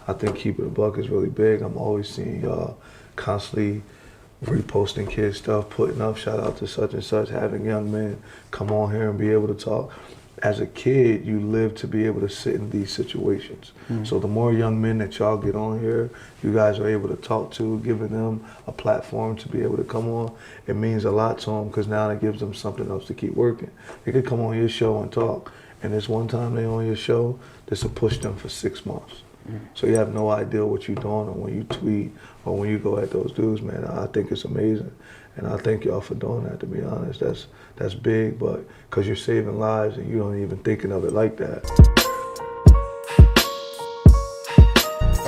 I think keeping a buck is really big. I'm always seeing y'all constantly reposting kids stuff, putting up shout out to such and such, having young men come on here and be able to talk. As a kid, you live to be able to sit in these situations. So the more young men that y'all get on here, you guys are able to talk to, giving them a platform to be able to come on, it means a lot to them because now it gives them something else to keep working. They could come on your show and talk, and this one time they on your show, this will push them for 6 months. So you have no idea what you're doing or when you tweet or when you go at those dudes, man. I think it's amazing. And I thank y'all for doing that, to be honest. That's big, but because you're saving lives and you don't even thinking of it like that.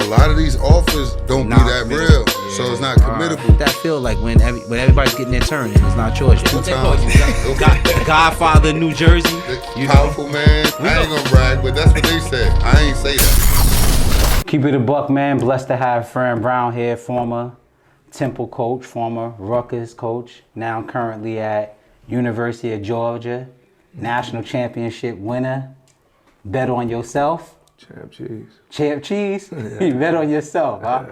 A lot of these offers don't be that real, so it's not committable. That feel like when everybody's getting their turn and it's not yours. What they call you? The Godfather, New Jersey. Powerful man. I ain't gonna brag, but that's what they said. I ain't say that. Keep it a buck, man. Blessed to have Fran Brown here, former Temple coach, former Rutgers coach, now currently at University of Georgia, national championship winner. Bet on yourself. Champ cheese. Champ cheese? You bet on yourself, huh?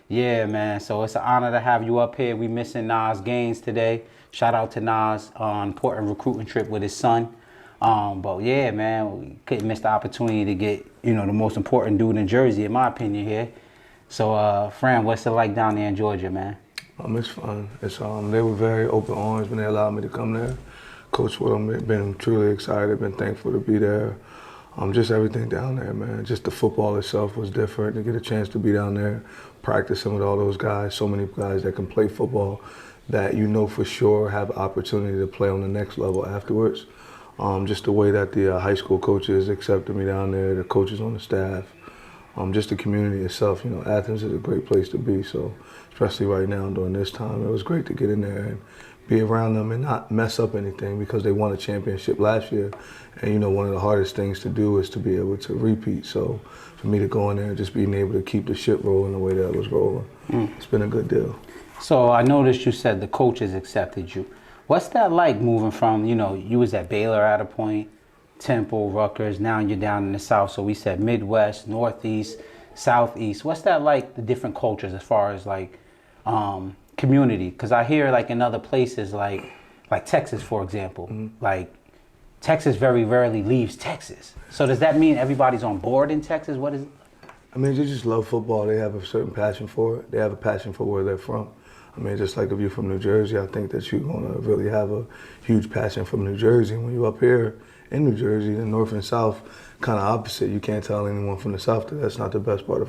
Yeah, man. So it's an honor to have you up here. We missing Nas Gaines today. Shout out to Nas on important recruiting trip with his son. But yeah, man, we couldn't miss the opportunity to get, the most important dude in Jersey, in my opinion, here. So, Fran, what's it like down there in Georgia, man? It's fun. It's they were very open arms when they allowed me to come there. Coach with them, been truly excited, been thankful to be there. Just everything down there, man. Just the football itself was different. To get a chance to be down there, practicing with all those guys, so many guys that can play football that for sure have opportunity to play on the next level afterwards. Just the way that the high school coaches accepted me down there, the coaches on the staff, just the community itself. Athens is a great place to be, so especially right now during this time, it was great to get in there and be around them and not mess up anything because they won a championship last year. And one of the hardest things to do is to be able to repeat. So for me to go in there and just being able to keep the ship rolling the way that it was rolling, it's been a good deal. So I noticed you said the coaches accepted you. What's that like moving from, you was at Baylor at a point, Temple, Rutgers, now you're down in the South. So we said Midwest, Northeast, Southeast. What's that like, the different cultures as far as like community? Because I hear like in other places like Texas, for example, like Texas very rarely leaves Texas. So does that mean everybody's on board in Texas? What is it? They just love football. They have a certain passion for it. They have a passion for where they're from. Just like if you're from New Jersey, I think that you're going to really have a huge passion from New Jersey. When you're up here in New Jersey, the North and South, kind of opposite. You can't tell anyone from the South that that's not the best part of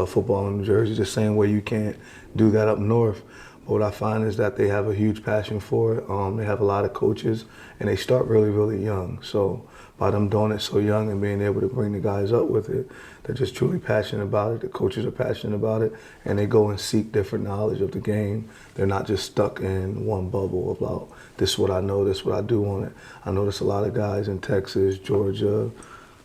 football in New Jersey, the same way you can't do that up north. But what I find is that they have a huge passion for it. They have a lot of coaches, and they start really, really young. So by them doing it so young and being able to bring the guys up with it, they're just truly passionate about it. The coaches are passionate about it, and they go and seek different knowledge of the game. They're not just stuck in one bubble about this is what I know, this is what I do on it. I notice a lot of guys in Texas, Georgia,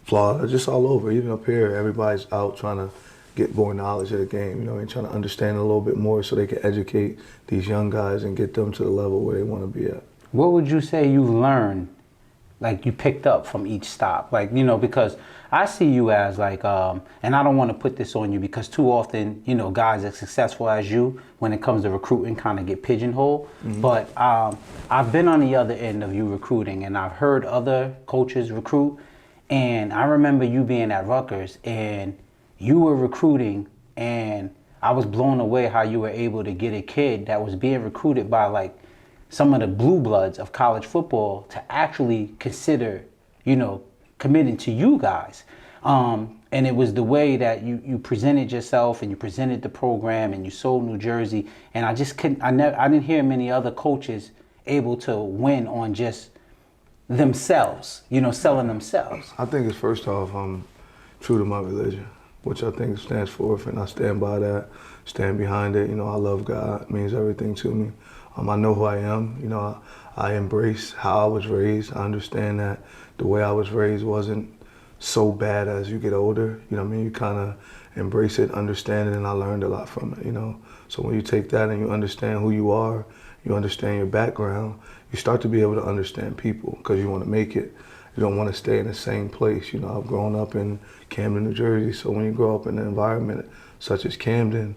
Florida, just all over, even up here, everybody's out trying to get more knowledge of the game, and trying to understand it a little bit more so they can educate these young guys and get them to the level where they want to be at. What would you say you learned, like you picked up from each stop? Like, because I see you as like, and I don't want to put this on you because too often, guys as successful as you, when it comes to recruiting, kind of get pigeonholed. But I've been on the other end of you recruiting, and I've heard other coaches recruit. And I remember you being at Rutgers, and you were recruiting, and I was blown away how you were able to get a kid that was being recruited by like some of the blue bloods of college football to actually consider, committing to you guys. And it was the way that you presented yourself and you presented the program and you sold New Jersey. And I just couldn't, I didn't hear many other coaches able to win on just themselves, selling themselves. I think it's first off, I'm true to my religion, which I think stands for, and I stand by that, stand behind it. I love God, it means everything to me. I know who I am, I embrace how I was raised. I understand that the way I was raised wasn't so bad as you get older. You kind of embrace it, understand it, and I learned a lot from it, So when you take that and you understand who you are, you understand your background, you start to be able to understand people because you want to make it. you don't want to stay in the same place. You know, I've grown up in Camden, New Jersey, so when you grow up in an environment such as Camden,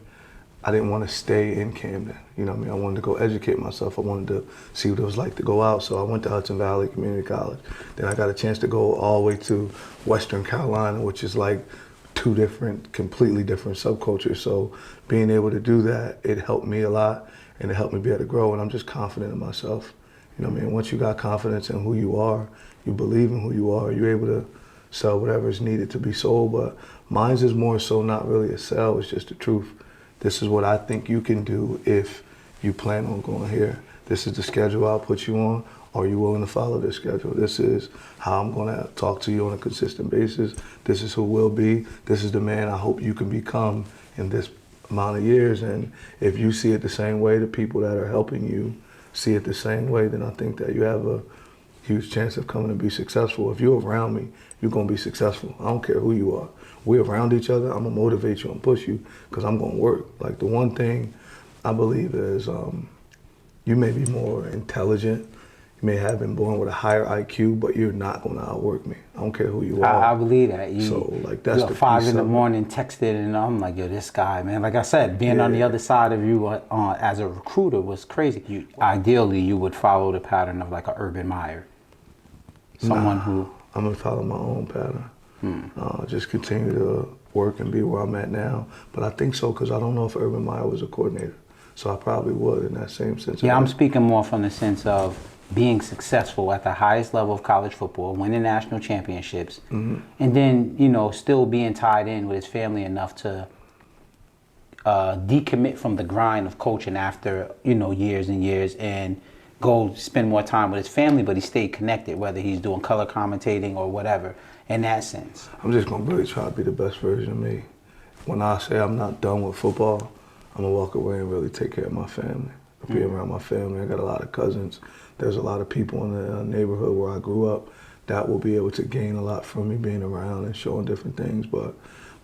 I didn't want to stay in Camden. You know what I mean? I wanted to go educate myself. I wanted to see what it was like to go out. So I went to Hudson Valley Community College. Then I got a chance to go all the way to Western Carolina, which is like two different, completely different subcultures. So being able to do that, it helped me a lot, and it helped me be able to grow. And I'm just confident in myself. You know what I mean? Once you got confidence in who you are, you believe in who you are, you're able to sell whatever is needed to be sold. But mine's is more so not really a sell, it's just the truth. This is what I think you can do if you plan on going here. This is the schedule I'll put you on. Are you willing to follow this schedule? This is how I'm gonna talk to you on a consistent basis. This is who we'll be. This is the man I hope you can become in this amount of years. And if you see it the same way, the people that are helping you see it the same way, then I think that you have a huge chance of coming to be successful. If you're around me, you're gonna be successful. I don't care who you are. We're around each other, I'm gonna motivate you and push you because I'm gonna work. Like the one thing I believe is you may be more intelligent, you may have been born with a higher IQ, but you're not gonna outwork me. I don't care who you are. I believe that. So like that's the 5 in the piece morning texted and I'm like, yo, this guy, man. Like I said, being on the other side of you as a recruiter was crazy. Ideally, you would follow the pattern of like an Urban Meyer. Someone who... I'm gonna follow my own pattern. Just continue to work and be where I'm at now. But I think so because I don't know if Urban Meyer was a coordinator. So I probably would in that same sense. Yeah, I'm speaking more from the sense of being successful at the highest level of college football, winning national championships, and then, you know, still being tied in with his family enough to decommit from the grind of coaching after, you know, years and years and go spend more time with his family, but he stayed connected, whether he's doing color commentating or whatever, in that sense. I'm just going to really try to be the best version of me. When I say I'm not done with football, I'm going to walk away and really take care of my family, be around my family. I got a lot of cousins. There's a lot of people in the neighborhood where I grew up that will be able to gain a lot from me being around and showing different things. But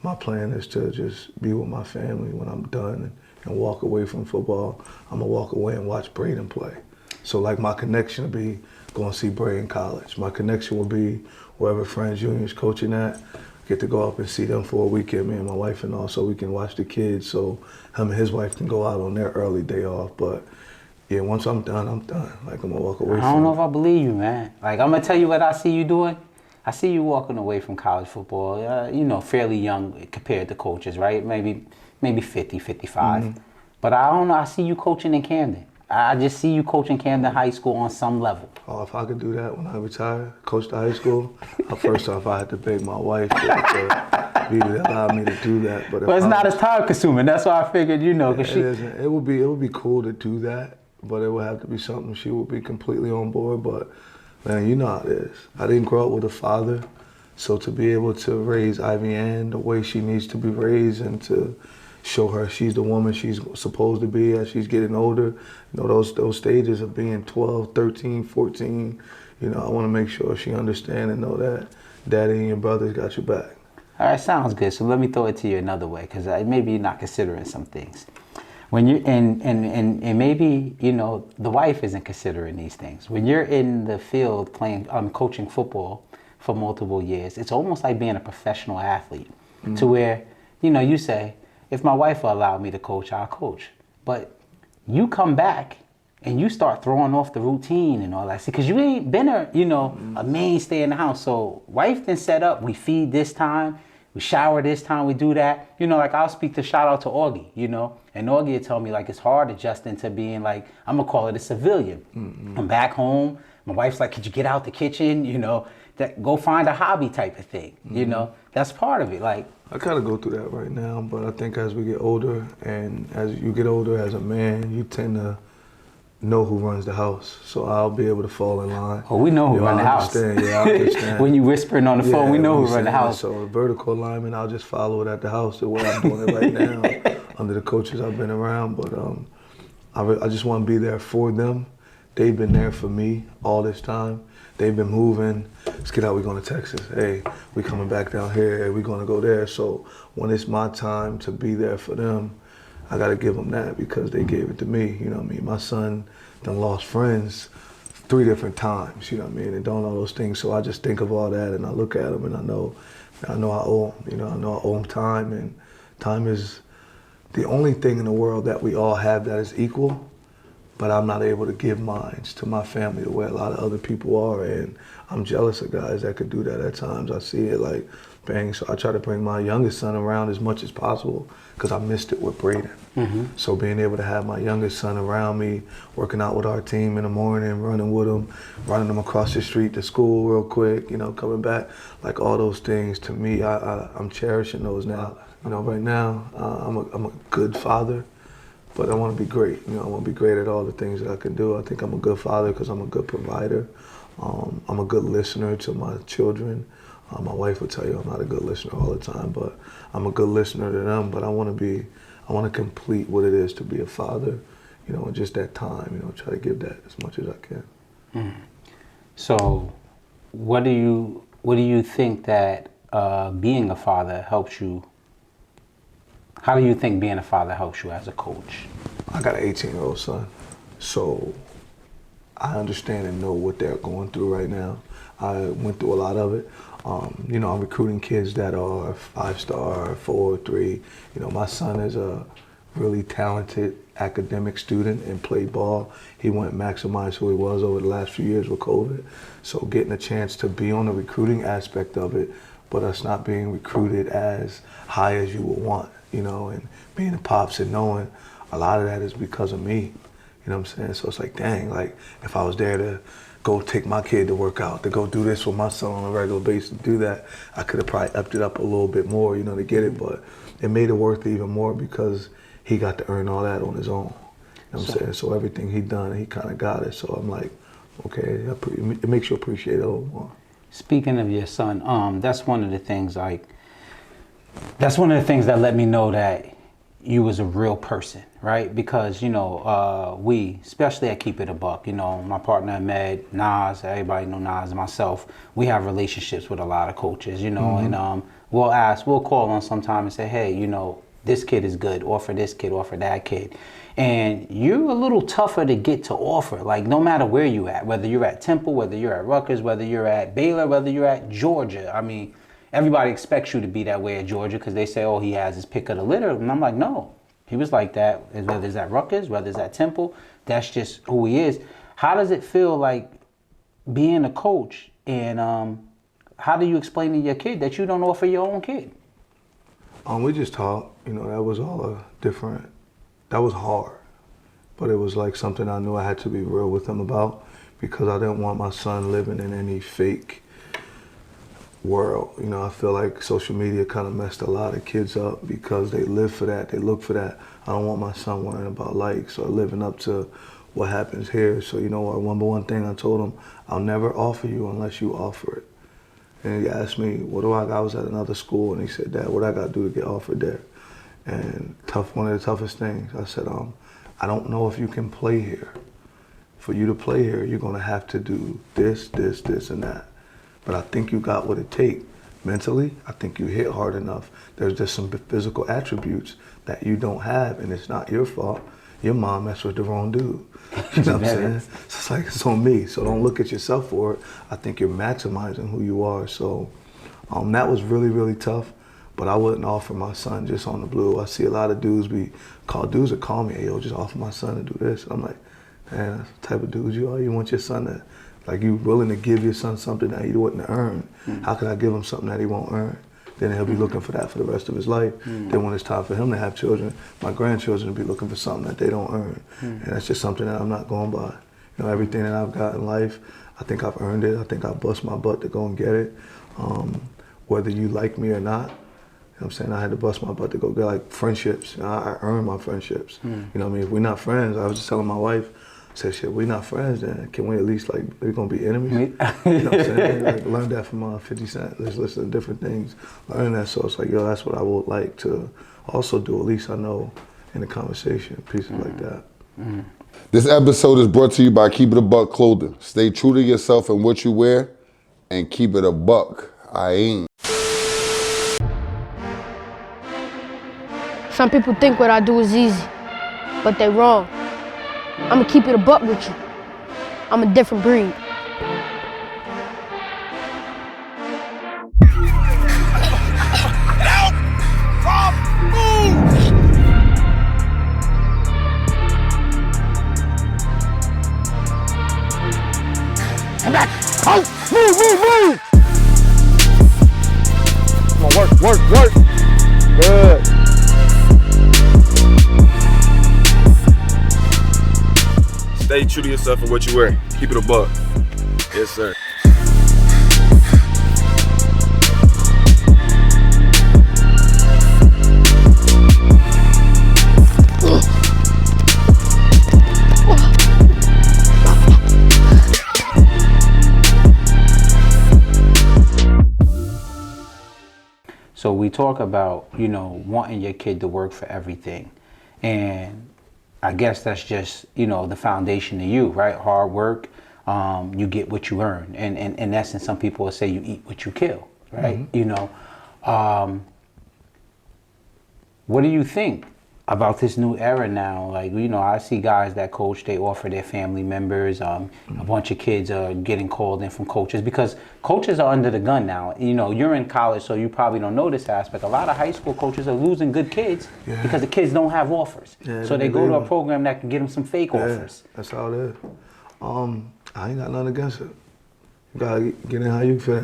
my plan is to just be with my family when I'm done and walk away from football. I'm going to walk away and watch Braden play. So like my connection will be going to see Bray in college. My connection will be wherever Fran Jr. is coaching at. Get to go up and see them for a weekend, me and my wife and all, so we can watch the kids so him and his wife can go out on their early day off. But yeah, once I'm done, I'm done. Like I'm gonna walk away from I don't know if I believe you, man. Like I'm gonna tell you what I see you doing. I see you walking away from college football, you know, fairly young compared to coaches, right? Maybe 50, 55. But I don't know, I see you coaching in Camden. I just see you coaching Camden High School on some level. Oh, if I could do that when I retire, coach the high school, first off, I had to beg my wife to be to allow me to do that. But it's not as time consuming. That's why I figured, you know, because it would be cool to do that, but it would have to be something she would be completely on board. But man, you know how it is. I didn't grow up with a father, so to be able to raise Ivy Ann the way she needs to be raised and to show her she's the woman she's supposed to be as she's getting older. You know, those stages of being 12, 13, 14, you know, I want to make sure she understands and know that daddy and your brothers got your back. All right, sounds good. So let me throw it to you another way, because maybe you're not considering some things. When you're and maybe, you know, the wife isn't considering these things. When you're in the field playing, coaching football for multiple years, it's almost like being a professional athlete to where, you know, you say, if my wife will allow me to coach, I'll coach. But you come back and you start throwing off the routine and all that. See, because you ain't been a mainstay in the house. So wife then set up, we feed this time, we shower this time, we do that. You know, like I'll speak to shout out to Augie, you know, and Augie will tell me like it's hard adjusting to being like, I'm gonna call it a civilian. I'm back home, my wife's like, could you get out the kitchen, you know, that go find a hobby type of thing, you know, that's part of it. Like, I kind of go through that right now, but I think as we get older and as you get older as a man, you tend to know who runs the house. So I'll be able to fall in line. Oh, we know who runs the house. Yeah, I understand. When you whispering on the phone, we know who runs the house. So a vertical alignment, I'll just follow it at the house the way I'm doing it right now under the coaches I've been around. But I just want to be there for them. They've been there for me all this time. They've been moving. Let's get out, we're going to Texas. Hey, we coming back down here. Hey, we're going to go there. So when it's my time to be there for them, I got to give them that because they gave it to me. You know what I mean? My son done lost friends 3 different times, you know what I mean, and doing all those things. So I just think of all that and I look at them and I know I owe them, you know, I know I owe them time, and time is the only thing in the world that we all have that is equal, but I'm not able to give mine to my family the way a lot of other people are, and I'm jealous of guys that could do that at times. I see it like, bang, so I try to bring my youngest son around as much as possible because I missed it with Braden. So being able to have my youngest son around me, working out with our team in the morning, running with him, running him across the street to school real quick, you know, coming back, like all those things, to me, I'm cherishing those now. You know, right now, I'm a good father, but I want to be great. You know, I want to be great at all the things that I can do. I think I'm a good father because I'm a good provider. I'm a good listener to my children. My wife will tell you I'm not a good listener all the time, but I'm a good listener to them. But I want to complete what it is to be a father, you know, in just that time, you know, try to give that as much as I can. So what do you think that being a father helps you? How do you think being a father helps you as a coach? I got an 18-year-old son, so I understand and know what they're going through right now. I went through a lot of it. You know, I'm recruiting kids that are 5-star, 4-3. You know, my son is a really talented academic student and played ball. He went and maximized who he was over the last few years with COVID. So getting a chance to be on the recruiting aspect of it, but us not being recruited as high as you would want, you know, and being a pops and knowing a lot of that is because of me. You know what I'm saying? So it's like, dang, like if I was there to go take my kid to work out, to go do this with my son on a regular basis, to do that, I could have probably upped it up a little bit more, you know, to get it, but it made it worth it even more because he got to earn all that on his own. You know what I'm saying? So everything he done, he kind of got it. So I'm like, okay, it makes you appreciate it a little more. Speaking of your son, that's one of the things that let me know that you was a real person, right? Because, you know, we, especially at Keep It a Buck, you know, my partner Ahmed, Nas, everybody know Nas, and myself, we have relationships with a lot of coaches, you know, and we'll call on sometime and say, hey, you know, this kid is good, offer this kid, offer that kid. And you're a little tougher to get to offer, like no matter where you at, whether you're at Temple, whether you're at Rutgers, whether you're at Baylor, whether you're at Georgia. I mean, everybody expects you to be that way at Georgia because they say, oh, he has his pick of the litter. And I'm like, no, he was like that, whether it's at Rutgers, whether it's at Temple, that's just who he is. How does it feel like being a coach, and how do you explain to your kid that you don't offer your own kid? We just talked, you know, that was all that was hard, but it was like something I knew I had to be real with him about because I didn't want my son living in any fake world. You know, I feel like social media kind of messed a lot of kids up because they live for that, they look for that. I don't want my son worrying about likes or living up to what happens here. So, you know, our number one thing I told him, I'll never offer you unless you offer it. And he asked me, what do I was at another school, and he said, Dad, what I got to do to get offered there? And one of the toughest things, I said, I don't know if you can play here. For you to play here, you're going to have to do this, this, this, and that. But I think you got what it takes. Mentally, I think you hit hard enough. There's just some physical attributes that you don't have, and it's not your fault. Your mom messed with the wrong dude. You know what I'm saying? So it's like, it's on me. So don't look at yourself for it. I think you're maximizing who you are. So that was really, really tough. But I wouldn't offer my son just on the blue. I see a lot of dudes that call me, hey, yo, just offer my son to do this. And I'm like, man, that's the type of dude you are. You want your son to, like, you willing to give your son something that he wouldn't earn. How can I give him something that he won't earn? Then he'll be looking for that for the rest of his life. Then when it's time for him to have children, my grandchildren will be looking for something that they don't earn. And that's just something that I'm not going by. You know, everything that I've got in life, I think I've earned it. I think I bust my butt to go and get it. Whether you like me or not, you know what I'm saying? I had to bust my butt to go get, like, friendships. I earned my friendships. You know what I mean? If we're not friends, I was just telling my wife, I said, shit, we're not friends then. Can we at least, like, we're gonna be enemies? You know what I'm saying? Like, learn that from 50 Cent. Let's listen to different things. Learn that, so it's like, yo, that's what I would like to also do. At least I know in the conversation, pieces like that. This episode is brought to you by Keep It a Buck Clothing. Stay true to yourself and what you wear, and keep it a buck. I ain't. Some people think what I do is easy, but they wrong. I'ma keep it a buck with you. I'm a different breed. Move! Come on, work. Good. Stay true to yourself and what you wear. Keep it a buck. Yes, sir. So we talk about, you know, wanting your kid to work for everything. And I guess that's just, you know, the foundation of you, right? Hard work, you get what you earn. And in essence, some people will say you eat what you kill, right? You know, what do you think about this new era now? Like, you know, I see guys that coach, they offer their family members, a bunch of kids are getting called in from coaches because coaches are under the gun now. You know, you're in college, so you probably don't know this aspect. A lot of high school coaches are losing good kids because the kids don't have offers. So they go to a program that can get them some fake offers. That's how it is. I ain't got nothing against it. You gotta get in how you feel.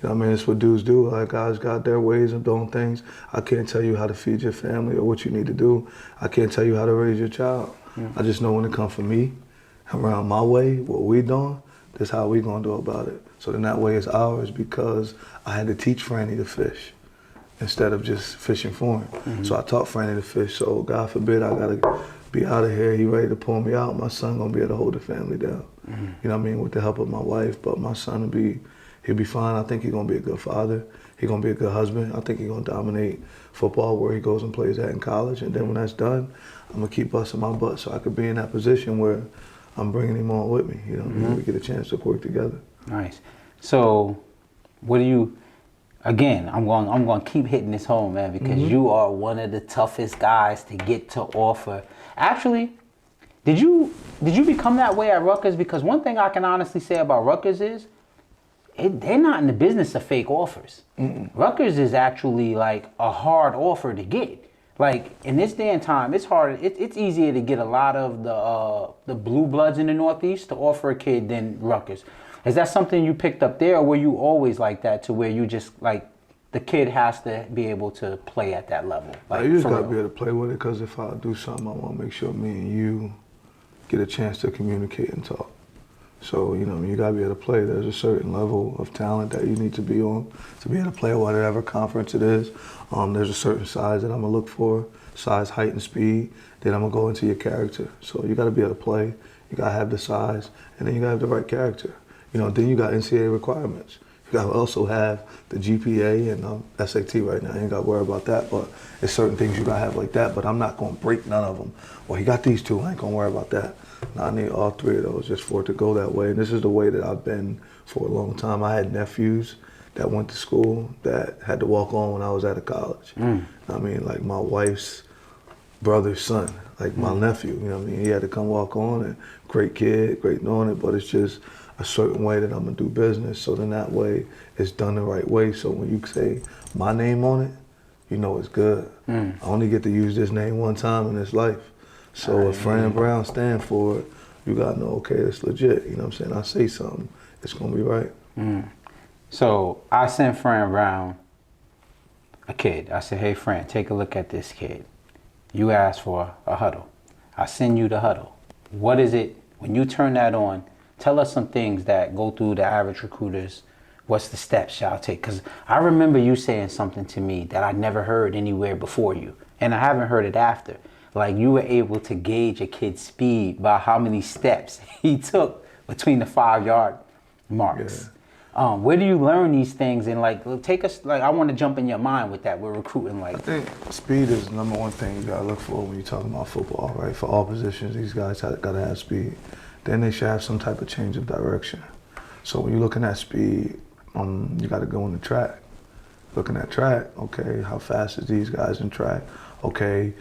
You know what I mean? It's what dudes do. Like, guys got their ways of doing things. I can't tell you how to feed your family or what you need to do. I can't tell you how to raise your child. I just know when it comes from me, around my way, what we doing, that's how we gonna do about it. So then that way it's ours because I had to teach Franny to fish instead of just fishing for him. So I taught Franny to fish. So God forbid I gotta be out of here. He ready to pull me out. My son gonna be able to hold the family down. You know what I mean? With the help of my wife, but my son he'll be fine. I think he's gonna be a good father. He's gonna be a good husband. I think he's gonna dominate football where he goes and plays at in college. And then when that's done, I'm gonna keep busting my butt so I could be in that position where I'm bringing him on with me. You know, we get a chance to work together. Nice. So, what do you? Again, I'm going to keep hitting this home, man, because you are one of the toughest guys to get to offer. Actually, did you become that way at Rutgers? Because one thing I can honestly say about Rutgers is they're not in the business of fake offers. Rutgers is actually like a hard offer to get. Like in this day and time, it's hard. It's easier to get a lot of the blue bloods in the Northeast to offer a kid than Rutgers. Is that something you picked up there, or were you always like that to where you just like the kid has to be able to play at that level? Like, you just gotta be able to play with it, because if I do something, I want to make sure me and you get a chance to communicate and talk. So, you know, you gotta be able to play. There's a certain level of talent that you need to be on to be able to play at whatever conference it is. There's a certain size that I'm gonna look for, size, height, and speed. Then I'm gonna go into your character. So you gotta be able to play. You gotta have the size, and then you gotta have the right character. You know, then you got NCAA requirements. You gotta also have the GPA and SAT right now. You ain't gotta worry about that, but there's certain things you gotta have like that, but I'm not gonna break none of them. Well, you got these two, I ain't gonna worry about that. No, I need all three of those just for it to go that way. And this is the way that I've been for a long time. I had nephews that went to school that had to walk on when I was out of college. I mean, like my wife's brother's son, like my nephew, you know what I mean? He had to come walk on, and great kid, great knowing it, but it's just a certain way that I'm gonna do business. So then that way it's done the right way. So when you say my name on it, you know it's good. I only get to use this name one time in this life. So if Fran Brown stand for it, you gotta know, okay, it's legit. You know what I'm saying? I say something, it's gonna be right. So I sent Fran Brown a kid. I said, hey Fran, take a look at this kid. You asked for a huddle. I send you the huddle. What is it, when you turn that on, tell us some things that go through the average recruiters. What's the steps y'all take? Because I remember you saying something to me that I never heard anywhere before you, and I haven't heard it after. Like you were able to gauge a kid's speed by how many steps he took between the 5-yard marks. Where do you learn these things? And like, take us, like, I want to jump in your mind with that. We're recruiting like. I think speed is the number one thing you gotta look for when you're talking about football, right? For all positions, these guys gotta have speed. Then they should have some type of change of direction. So when you're looking at speed, you gotta go in the track. Looking at track, okay, how fast is these guys in track? Okay,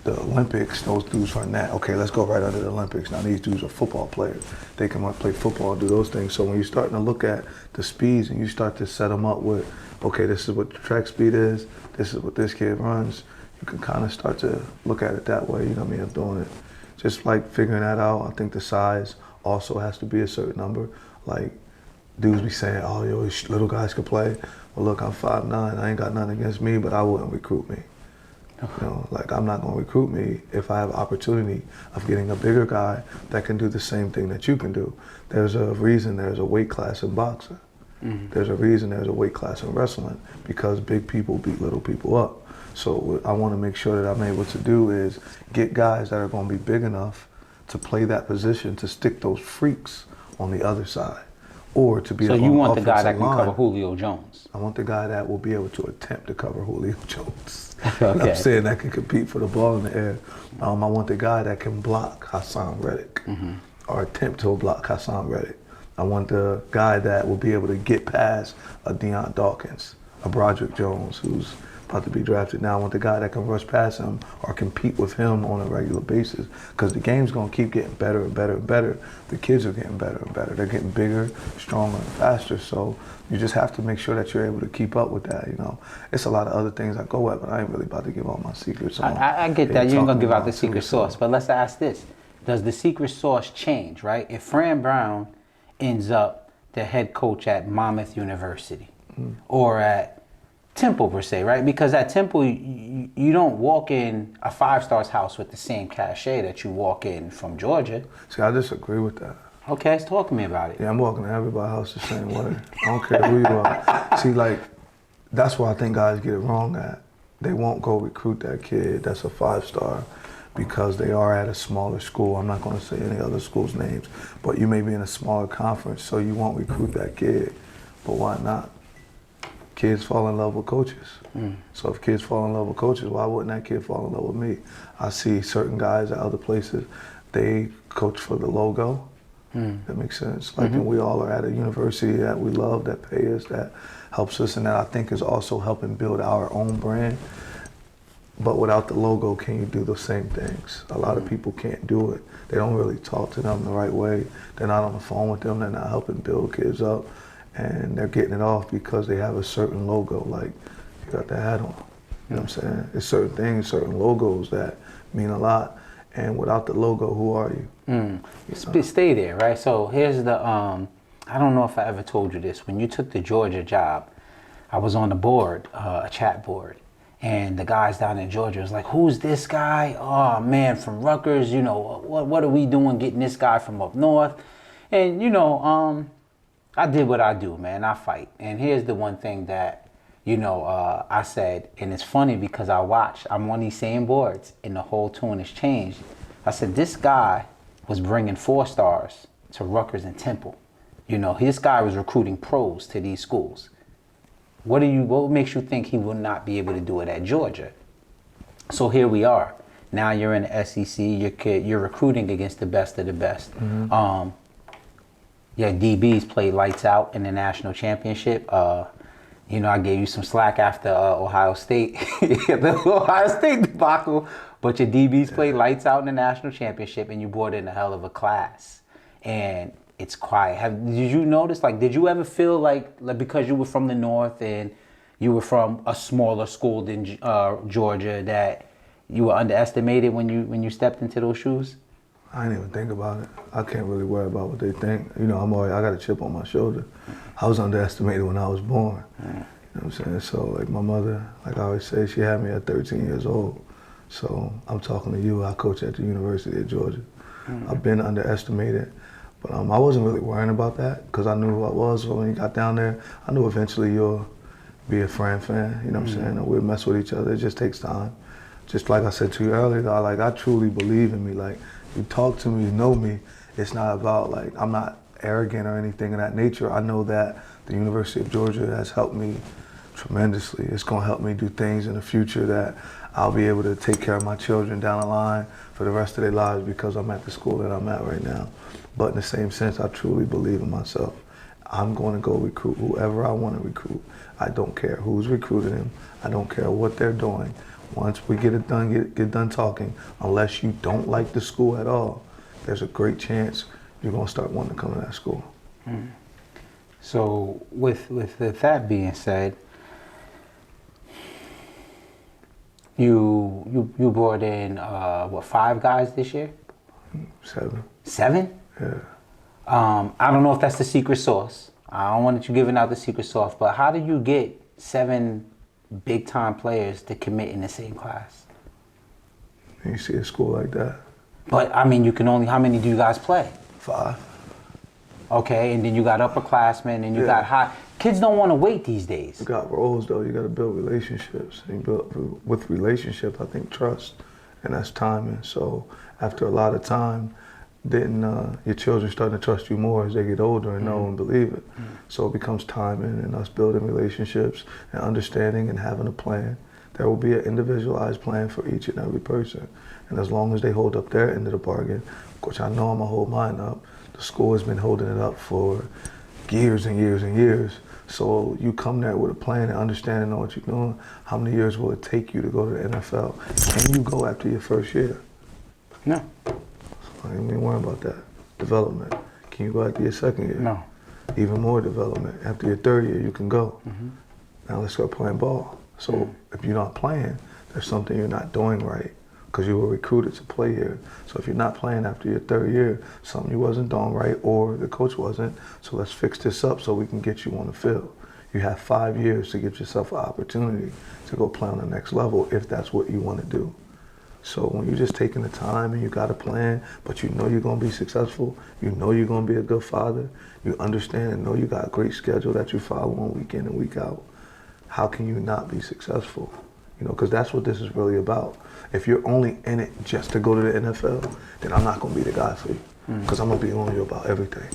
the Olympics, those dudes run that. Okay, let's go right under the Olympics. Now these dudes are football players. They can play football and do those things. So when you're starting to look at the speeds and you start to set them up with, okay, this is what the track speed is, this is what this kid runs, you can kind of start to look at it that way, you know what I mean, of doing it. Just like figuring that out, I think the size also has to be a certain number. Like, dudes be saying, oh, yo, these little guys can play. Well, look, I'm 5'9", I ain't got nothing against me, but I wouldn't recruit me. You know, like, I'm not gonna recruit me if I have an opportunity of getting a bigger guy that can do the same thing that you can do. There's a reason there's a weight class in boxing. There's a reason there's a weight class in wrestling, because big people beat little people up. So what I wanna make sure that I'm able to do is get guys that are gonna be big enough to play that position, to stick those freaks on the other side. Or to be So on you want the guy that offensive can line. cover Julio Jones? I want the guy that will be able to attempt to cover Julio Jones. Okay. I'm saying that can compete for the ball in the air. I want the guy that can block Hassan Reddick or attempt to block Hassan Reddick. I want the guy that will be able to get past a Deion Dawkins, a Broderick Jones, who's about to be drafted now. I want the guy that can rush past him or compete with him on a regular basis, because the game's going to keep getting better and better and better. The kids are getting better and better. They're getting bigger, stronger, and faster. So you just have to make sure that you're able to keep up with that, you know. It's a lot of other things I go at, but I ain't really about to give all my secrets. I get that. You ain't gonna give out the secret sauce, but let's ask this. Does the secret sauce change, right? If Fran Brown ends up the head coach at Monmouth University or at Temple per se, right? Because at Temple, you don't walk in a 5-star's house with the same cachet that you walk in from Georgia. See, I disagree with that. Okay, talk to me about it. Yeah, I'm walking to everybody's house the same way. I don't care who you are. See, like, that's where I think guys get it wrong at. They won't go recruit that kid that's a 5-star because they are at a smaller school. I'm not going to say any other school's names, but you may be in a smaller conference, so you won't recruit that kid. But why not? Kids fall in love with coaches. So if kids fall in love with coaches, why wouldn't that kid fall in love with me? I see certain guys at other places, they coach for the logo. That makes sense. Like, and we all are at a university that we love, that pay us, that helps us, and that I think is also helping build our own brand. But without the logo, can you do the same things? A lot of people can't do it. They don't really talk to them the right way. They're not on the phone with them. They're not helping build kids up. And they're getting it off because they have a certain logo, like you got the hat on. You know what I'm saying? There's certain things, certain logos that mean a lot. And without the logo, who are you? Stay there, right? So here's the, I don't know if I ever told you this. When you took the Georgia job, I was on the board, a chat board. And the guys down in Georgia was like, who's this guy? Oh man, from Rutgers, you know, what are we doing getting this guy from up north? And you know, I did what I do, man. I fight. And here's the one thing that, you know, I said, and it's funny because I'm on these same boards, and the whole tune has changed. I said, this guy was bringing 4-stars to Rutgers and Temple. You know, this guy was recruiting pros to these schools. What makes you think he will not be able to do it at Georgia? So here we are. Now you're in the SEC. You're recruiting against the best of the best. Yeah, DBs played lights out in the national championship. You know, I gave you some slack after Ohio State, the Ohio State debacle. But your DBs played lights out in the national championship, and you brought in a hell of a class. And it's quiet. Did you notice? Like, did you ever feel like because you were from the north and you were from a smaller school than Georgia, that you were underestimated when you stepped into those shoes? I didn't even think about it. I can't really worry about what they think. You know, I got a chip on my shoulder. I was underestimated when I was born. You know what I'm saying? So, like, my mother, like I always say, she had me at 13 years old. So I'm talking to you. I coach at the University of Georgia. I've been underestimated, but I wasn't really worrying about that because I knew who I was. So when you got down there, I knew eventually you'll be a Fran fan. You know what I'm saying? And we'll mess with each other. It just takes time. Just like I said to you earlier, I truly believe in me. Like, you talk to me, you know me. It's not about, like, I'm not arrogant or anything of that nature. I know that the University of Georgia has helped me tremendously. It's going to help me do things in the future that I'll be able to take care of my children down the line for the rest of their lives because I'm at the school that I'm at right now. But in the same sense, I truly believe in myself. I'm going to go recruit whoever I want to recruit. I don't care who's recruiting them. I don't care what they're doing. Once we get it done, get done talking, unless you don't like the school at all, there's a great chance you're gonna start wanting to come to that school. So with that being said, you brought in what, 5 guys this year? 7. 7? Yeah. I don't know if that's the secret sauce. I don't want you giving out the secret sauce, but how do you get 7 big time players to commit in the same class? And you see a school like that, But I mean, you can only, how many do you guys play? 5. Okay, and then you got upperclassmen and you Yeah. got high. Kids don't want to wait these days. You got roles though. You got to build relationships. And you build with relationships, I think trust, and that's timing. So after a lot of time, then your children starting to trust you more as they get older and know and believe it. So it becomes timing and us building relationships and understanding and having a plan. There will be an individualized plan for each and every person. And as long as they hold up their end of the bargain, which I know I'm gonna hold mine up, the school has been holding it up for years and years and years. So you come there with a plan and understanding on what you're doing. How many years will it take you to go to the NFL? Can you go after your first year? No. I ain't even worry about that. Development. Can you go after your second year? No. Even more development. After your third year, you can go. Now let's start playing ball. So if you're not playing, there's something you're not doing right because you were recruited to play here. So if you're not playing after your third year, something you wasn't doing right or the coach wasn't. So let's fix this up so we can get you on the field. You have 5 years to give yourself an opportunity to go play on the next level if that's what you want to do. So when you're just taking the time and you got a plan, but you know you're going to be successful, you know you're going to be a good father, you understand and know you got a great schedule that you follow on week in and week out, how can you not be successful? You know, because that's what this is really about. If you're only in it just to go to the NFL, then I'm not going to be the guy for you. Because I'm going to be on you about everything.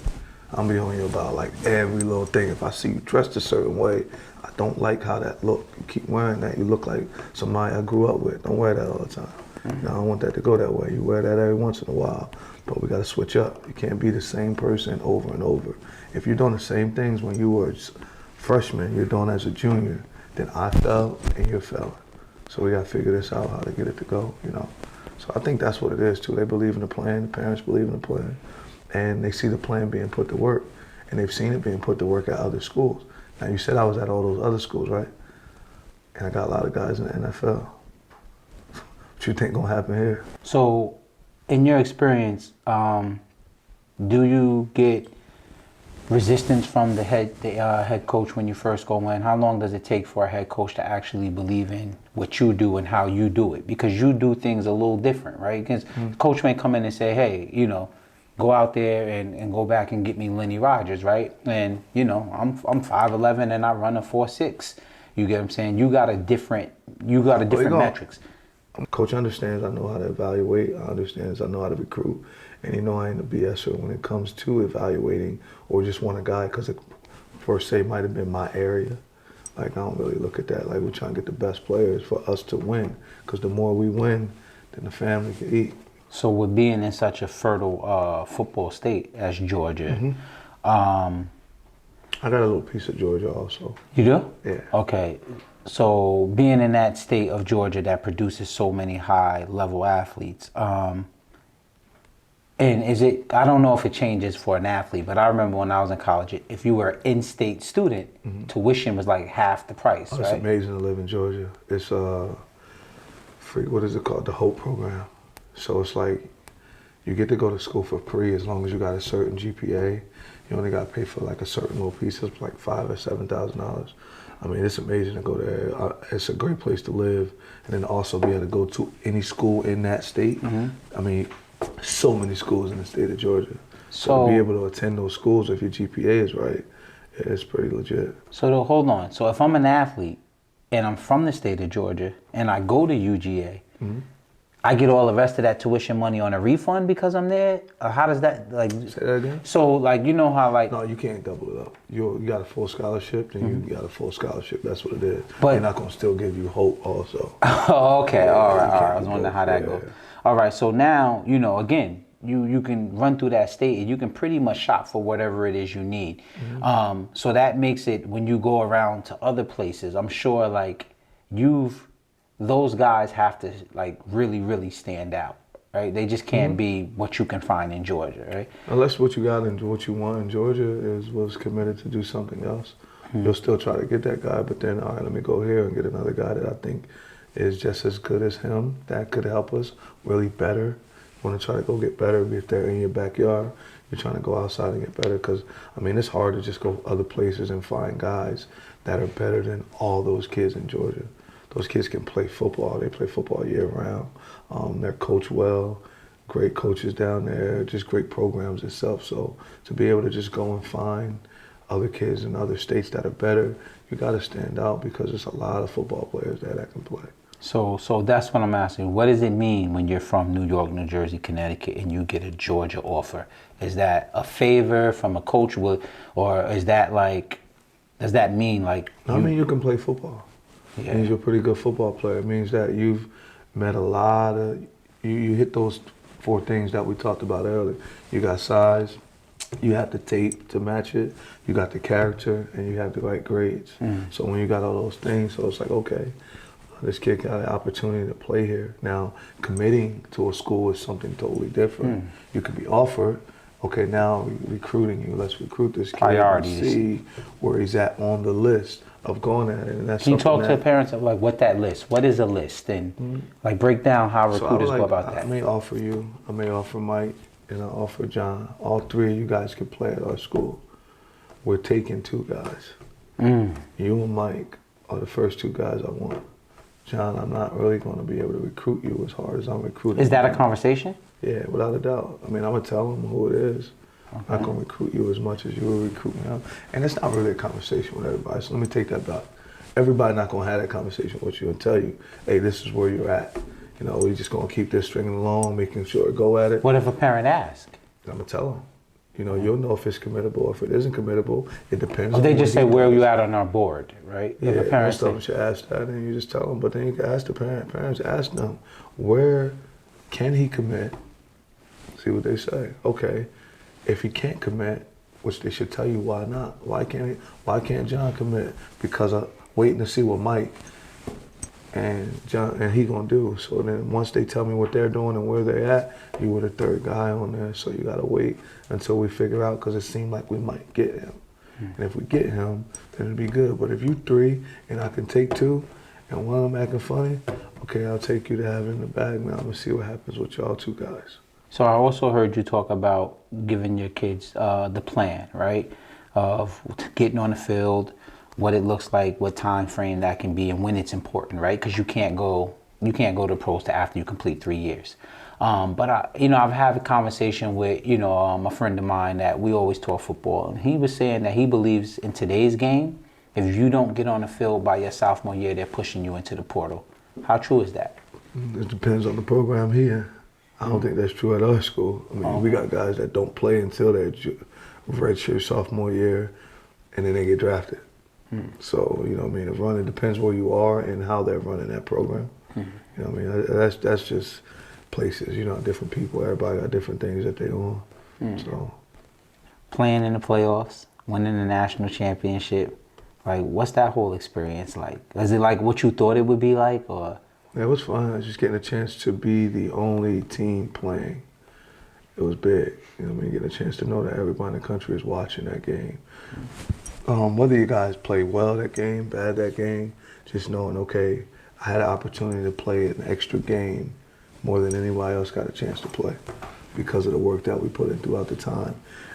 I'm going to be on you about like every little thing. If I see you dressed a certain way, I don't like how that look. You keep wearing that, you look like somebody I grew up with. Don't wear that all the time. No, I don't want that to go that way. You wear that every once in a while, but we got to switch up. You can't be the same person over and over. If you're doing the same things when you were a freshman, you're doing as a junior, then I fell and you're failing. So we got to figure this out, how to get it to go, you know. So I think that's what it is too. They believe in the plan, the parents believe in the plan, and they see the plan being put to work, and they've seen it being put to work at other schools. Now you said I was at all those other schools, right? And I got a lot of guys in the NFL. What you think gonna happen here? So, in your experience, do you get resistance from the head coach when you first go in? How long does it take for a head coach to actually believe in what you do and how you do it? Because you do things a little different, right? Because the coach may come in and say, hey, you know, go out there and go back and get me Lenny Rogers, right? And, you know, I'm 5'11" and I run a 4.6. You get what I'm saying? You got a different metrics. Coach understands I know how to evaluate, understands I know how to recruit, and I ain't a BSer when it comes to evaluating or just want a guy because it first say might have been my area. Like I don't really look at that. Like we're trying to get the best players for us to win because the more we win, then the family can eat. So with being in such a fertile football state as Georgia, I got a little piece of Georgia also. You do? Yeah. Okay. So being in that state of Georgia that produces so many high-level athletes, and is it, I don't know if it changes for an athlete, but I remember when I was in college, if you were an in-state student, tuition was like half the price, Oh, right? it's amazing to live in Georgia. It's free, what is it called? The HOPE program. So it's like you get to go to school for free as long as you got a certain GPA. You only got to pay for like a certain little piece. It's like $5,000 or $7,000. I mean, it's amazing to go there. It's a great place to live, and then also be able to go to any school in that state. I mean, so many schools in the state of Georgia. So to be able to attend those schools if your GPA is right, it's pretty legit. So hold on. So if I'm an athlete and I'm from the state of Georgia and I go to UGA, I get all the rest of that tuition money on a refund because I'm there? Or how does that, like... Say that again? So, like, you know how, like... No, you can't double it up. You got a full scholarship, then you got a full scholarship. That's what it is. But they're not going to still give you HOPE also. Oh, okay. Yeah, all right. I was you wondering can't how that go- goes. yeah. All right. So now, you know, again, you can run through that state and you can pretty much shop for whatever it is you need. So that makes it, when you go around to other places, I'm sure, like, you've those guys have to like really, really stand out, right? They just can't be what you can find in Georgia, right? Unless what you got and what you want in Georgia was committed to do something else, you'll still try to get that guy. But then, all right, let me go here and get another guy that I think is just as good as him. That could help us really better. You want to try to go get better. If they're in your backyard, you're trying to go outside and get better. Because I mean, it's hard to just go other places and find guys that are better than all those kids in Georgia. Those kids can play football. They play football year round. They're coached well. Great coaches down there. Just great programs itself. So to be able to just go and find other kids in other states that are better, you got to stand out because there's a lot of football players there that can play. So that's what I'm asking. What does it mean when you're from New York, New Jersey, Connecticut, and you get a Georgia offer? Is that a favor from a coach, or is that like, does that mean like? I mean, you can play football. Yeah. It means you're a pretty good football player. It means that you've met a lot of, you hit those 4 things that we talked about earlier. You got size, you have the tape to match it, you got the character, and you have the right grades. So when you got all those things, so it's like, okay, this kid got an opportunity to play here. Now, committing to a school is something totally different. You could be offered, okay, now we're recruiting you. Let's recruit this kid Priorities. and see where he's at on the list of going at it. And that's Can you talk something to the parents of like what that list? What is a list? And like break down how recruiters go about I that. may offer you, I may offer Mike, and I offer John. All 3 of you guys can play at our school. We're taking 2 guys. You and Mike are the first 2 guys I want. John, I'm not really going to be able to recruit you as hard as I'm recruiting. Is that a you. conversation? Yeah, without a doubt. I mean, I'm going to tell them who it is. I'm not going to recruit you as much as you will recruit me. And it's not really a conversation with everybody, so let me take that back. Everybody not going to have that conversation with you and tell you, hey, this is where you're at. You know, we just going to keep this stringing along, making sure to go at it. What if a parent asks? I'm going to tell them. You know, you'll know if it's committable. If it isn't committable, it depends. Or they just say, where are you at on our board, right? Yeah, if a parent most of them should ask that, and you just tell them. But then you can ask the parent. Parents ask them, where can he commit? See what they say. Okay, if he can't commit, which they should tell you why not. Why can't John commit? Because I'm waiting to see what Mike and John and he gonna do. So then once they tell me what they're doing and where they're at, you were the 3rd guy on there. So you gotta wait until we figure out, because it seemed like we might get him. And if we get him, then it'll be good. But if you 3 and I can take 2 and one of them acting funny, okay, I'll take you to have it in the bag now. I'm gonna see what happens with y'all 2 guys. So I also heard you talk about giving your kids the plan, right? Of getting on the field, what it looks like, what time frame that can be, and when it's important, right? Because you can't go to pros to after you complete 3 years. But I've had a conversation with a friend of mine that we always talk football, and he was saying that he believes in today's game, if you don't get on the field by your sophomore year, they're pushing you into the portal. How true is that? It depends on the program here. I don't think that's true at our school. I mean, we got guys that don't play until their redshirt sophomore year, and then they get drafted. So, you know what I mean? It depends where you are and how they're running that program. You know what I mean? That's just places, different people. Everybody got different things that they on. So, playing in the playoffs, winning the national championship, like what's that whole experience like? Is it like what you thought it would be like, or? Yeah, it was fun. Just getting a chance to be the only team playing. It was big. You know what I mean? Getting a chance to know that everybody in the country is watching that game. Whether you guys play well that game, bad that game, just knowing, okay, I had an opportunity to play an extra game more than anybody else got a chance to play because of the work that we put in throughout the time.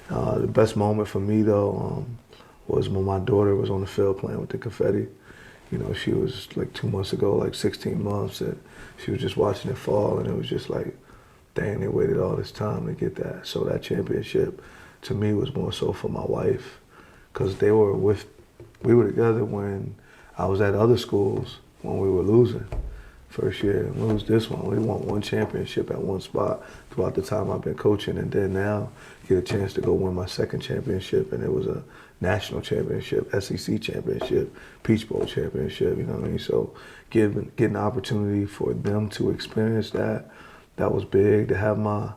The best moment for me, though, was when my daughter was on the field playing with the confetti. She was like 2 months ago, like 16 months, and she was just watching it fall, and it was just like, dang, they waited all this time to get that. So that championship, to me, was more so for my wife, because we were together when I was at other schools when we were losing. First year, lose this one. We won 1 championship at 1 spot throughout the time I've been coaching, and then now get a chance to go win my 2nd championship, and it was a national championship, SEC championship, Peach Bowl championship. You know what I mean? So getting the opportunity for them to experience that was big. To have my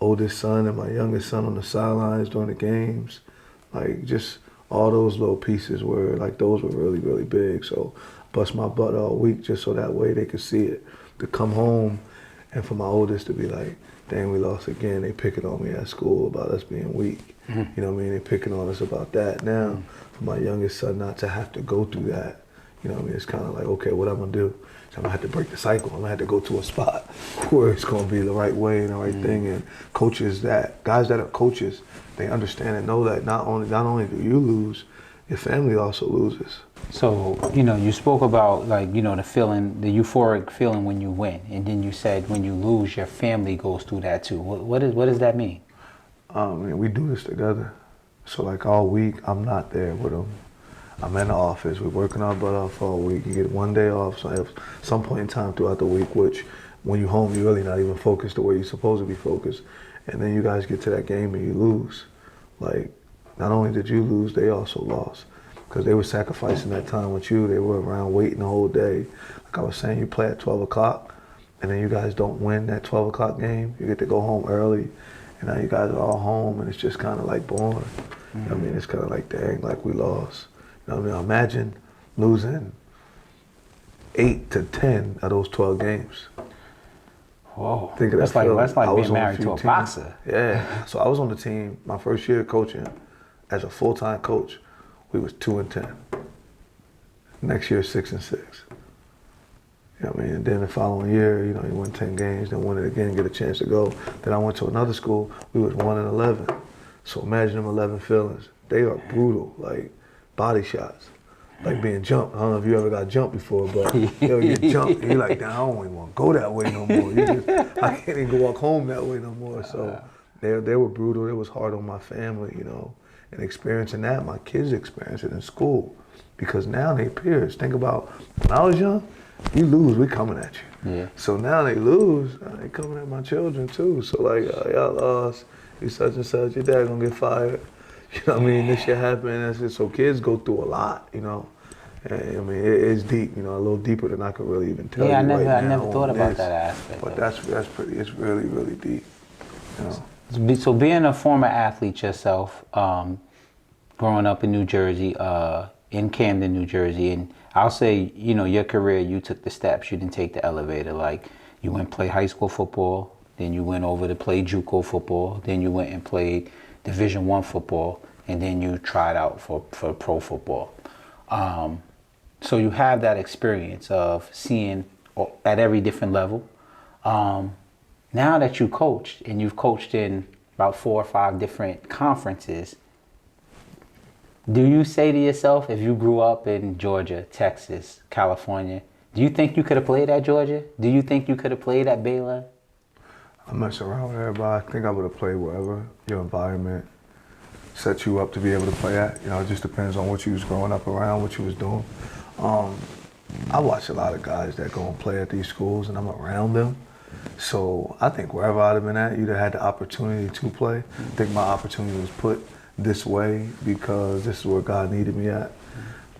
oldest son and my youngest son on the sidelines during the games, like just all those little pieces were like those were really, really big. So bust my butt all week just so that way they could see it. To come home and for my oldest to be like, dang, we lost again. They picking on me at school about us being weak. You know what I mean? They picking on us about that. Now, for my youngest son not to have to go through that, you know what I mean? It's kind of like, okay, what I'm going to do? So I'm going to have to break the cycle. I'm going to have to go to a spot where it's going to be the right way and the right thing. And coaches guys that are coaches, they understand and know that not only do you lose, your family also loses. So, you know, you spoke about, like, you know, the feeling, the euphoric feeling when you win. And then you said when you lose, your family goes through that too. What does that mean? We do this together. So like all week, I'm not there with them. I'm in the office. We're working our butt off all week. You get one day off. So at some point in time throughout the week, which when you're home, you're really not even focused the way you're supposed to be focused. And then you guys get to that game and you lose. Like, not only did you lose, they also lost. Because they were sacrificing that time with you. They were around waiting the whole day. Like I was saying, you play at 12 o'clock, and then you guys don't win that 12 o'clock game. You get to go home early, and now you guys are all home, and it's just kind of like boring. You know what I mean? It's kind of like, dang, like we lost. You know what I mean? Imagine losing 8 to 10 of those 12 games. Whoa. Think of that that's feeling. like I was being on married few to a teams. boxer. Yeah. So I was on the team my first year coaching as a full-time coach. We was 2-10. Next year, 6-6. You know what I mean? And then the following year, you know, you win 10 games, then win it again, get a chance to go. Then I went to another school. We was 1-11. So imagine them 11 feelings. They are brutal, like body shots, like being jumped. I don't know if you ever got jumped before, but you ever get jumped, and you're like, damn, I don't even want to go that way no more. I can't even go walk home that way no more. So they were brutal. It was hard on my family, you know. And experiencing that, my kids experience it in school. Because now they peers. Think about when I was young, you lose, we coming at you. Yeah. So now they lose, they coming at my children too. So like, y'all lost, you such and such, your dad gonna get fired. You know what I mean? This shit happened. So kids go through a lot, you know. And, I mean, it's deep, you know, a little deeper than I could really even tell you I right now. I never thought about that aspect. But that's pretty, it's really, really deep, you know. So being a former athlete yourself, growing up in New Jersey, in Camden, New Jersey, and I'll say, you know, your career, you took the steps, you didn't take the elevator. Like, you went and played high school football, then you went over to play JUCO football, then you went and played Division I football, and then you tried out for pro football. So you have that experience of seeing at every different level. Now that you coached, and you've coached in about 4 or 5 different conferences, do you say to yourself, if you grew up in Georgia, Texas, California, do you think you could have played at Georgia? Do you think you could have played at Baylor? I mess around with everybody. I think I would have played wherever your environment set you up to be able to play at. You know, it just depends on what you was growing up around, what you was doing. I watch a lot of guys that go and play at these schools, and I'm around them. So I think wherever I'd have been at, you'd have had the opportunity to play. I think my opportunity was put this way because this is where God needed me at.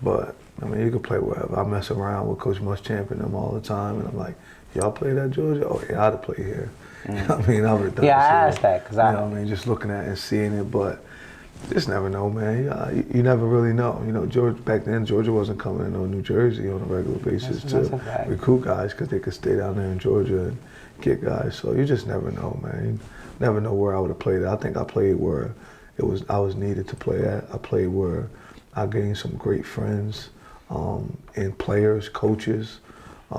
But I mean, you could play wherever. I mess around with Coach Muschamp and them all the time, and I'm like, y'all played at Georgia? Oh yeah, I'd have played here. You know what I mean? I would have done Yeah, this I here. asked that because you know what I mean, just looking at it and seeing it, but just never know, man. You never really know. You know, Georgia back then, Georgia wasn't coming into New Jersey on a regular basis to recruit guys because they could stay down there in Georgia and get guys. So you just never know, man. You never know where I would have played. I think I played where I was needed to play at. I played where I gained some great friends, and players, coaches,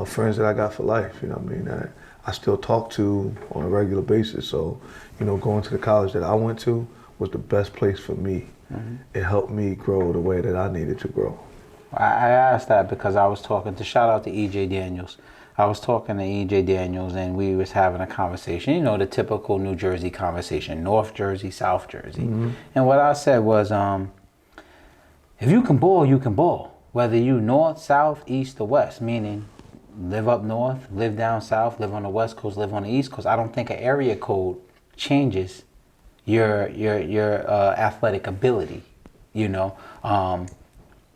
friends that I got for life. You know what I mean? That I still talk to on a regular basis. So, you know, going to the college that I went to was the best place for me. It helped me grow the way that I needed to grow. I asked that because I was talking to, shout out to E.J. Daniels. I was talking to E.J. Daniels and we was having a conversation, you know, the typical New Jersey conversation, North Jersey, South Jersey. And what I said was, if you can ball, you can ball. Whether you north, south, east, or west, meaning live up north, live down south, live on the west coast, live on the east coast. I don't think an area code changes your athletic ability, you know.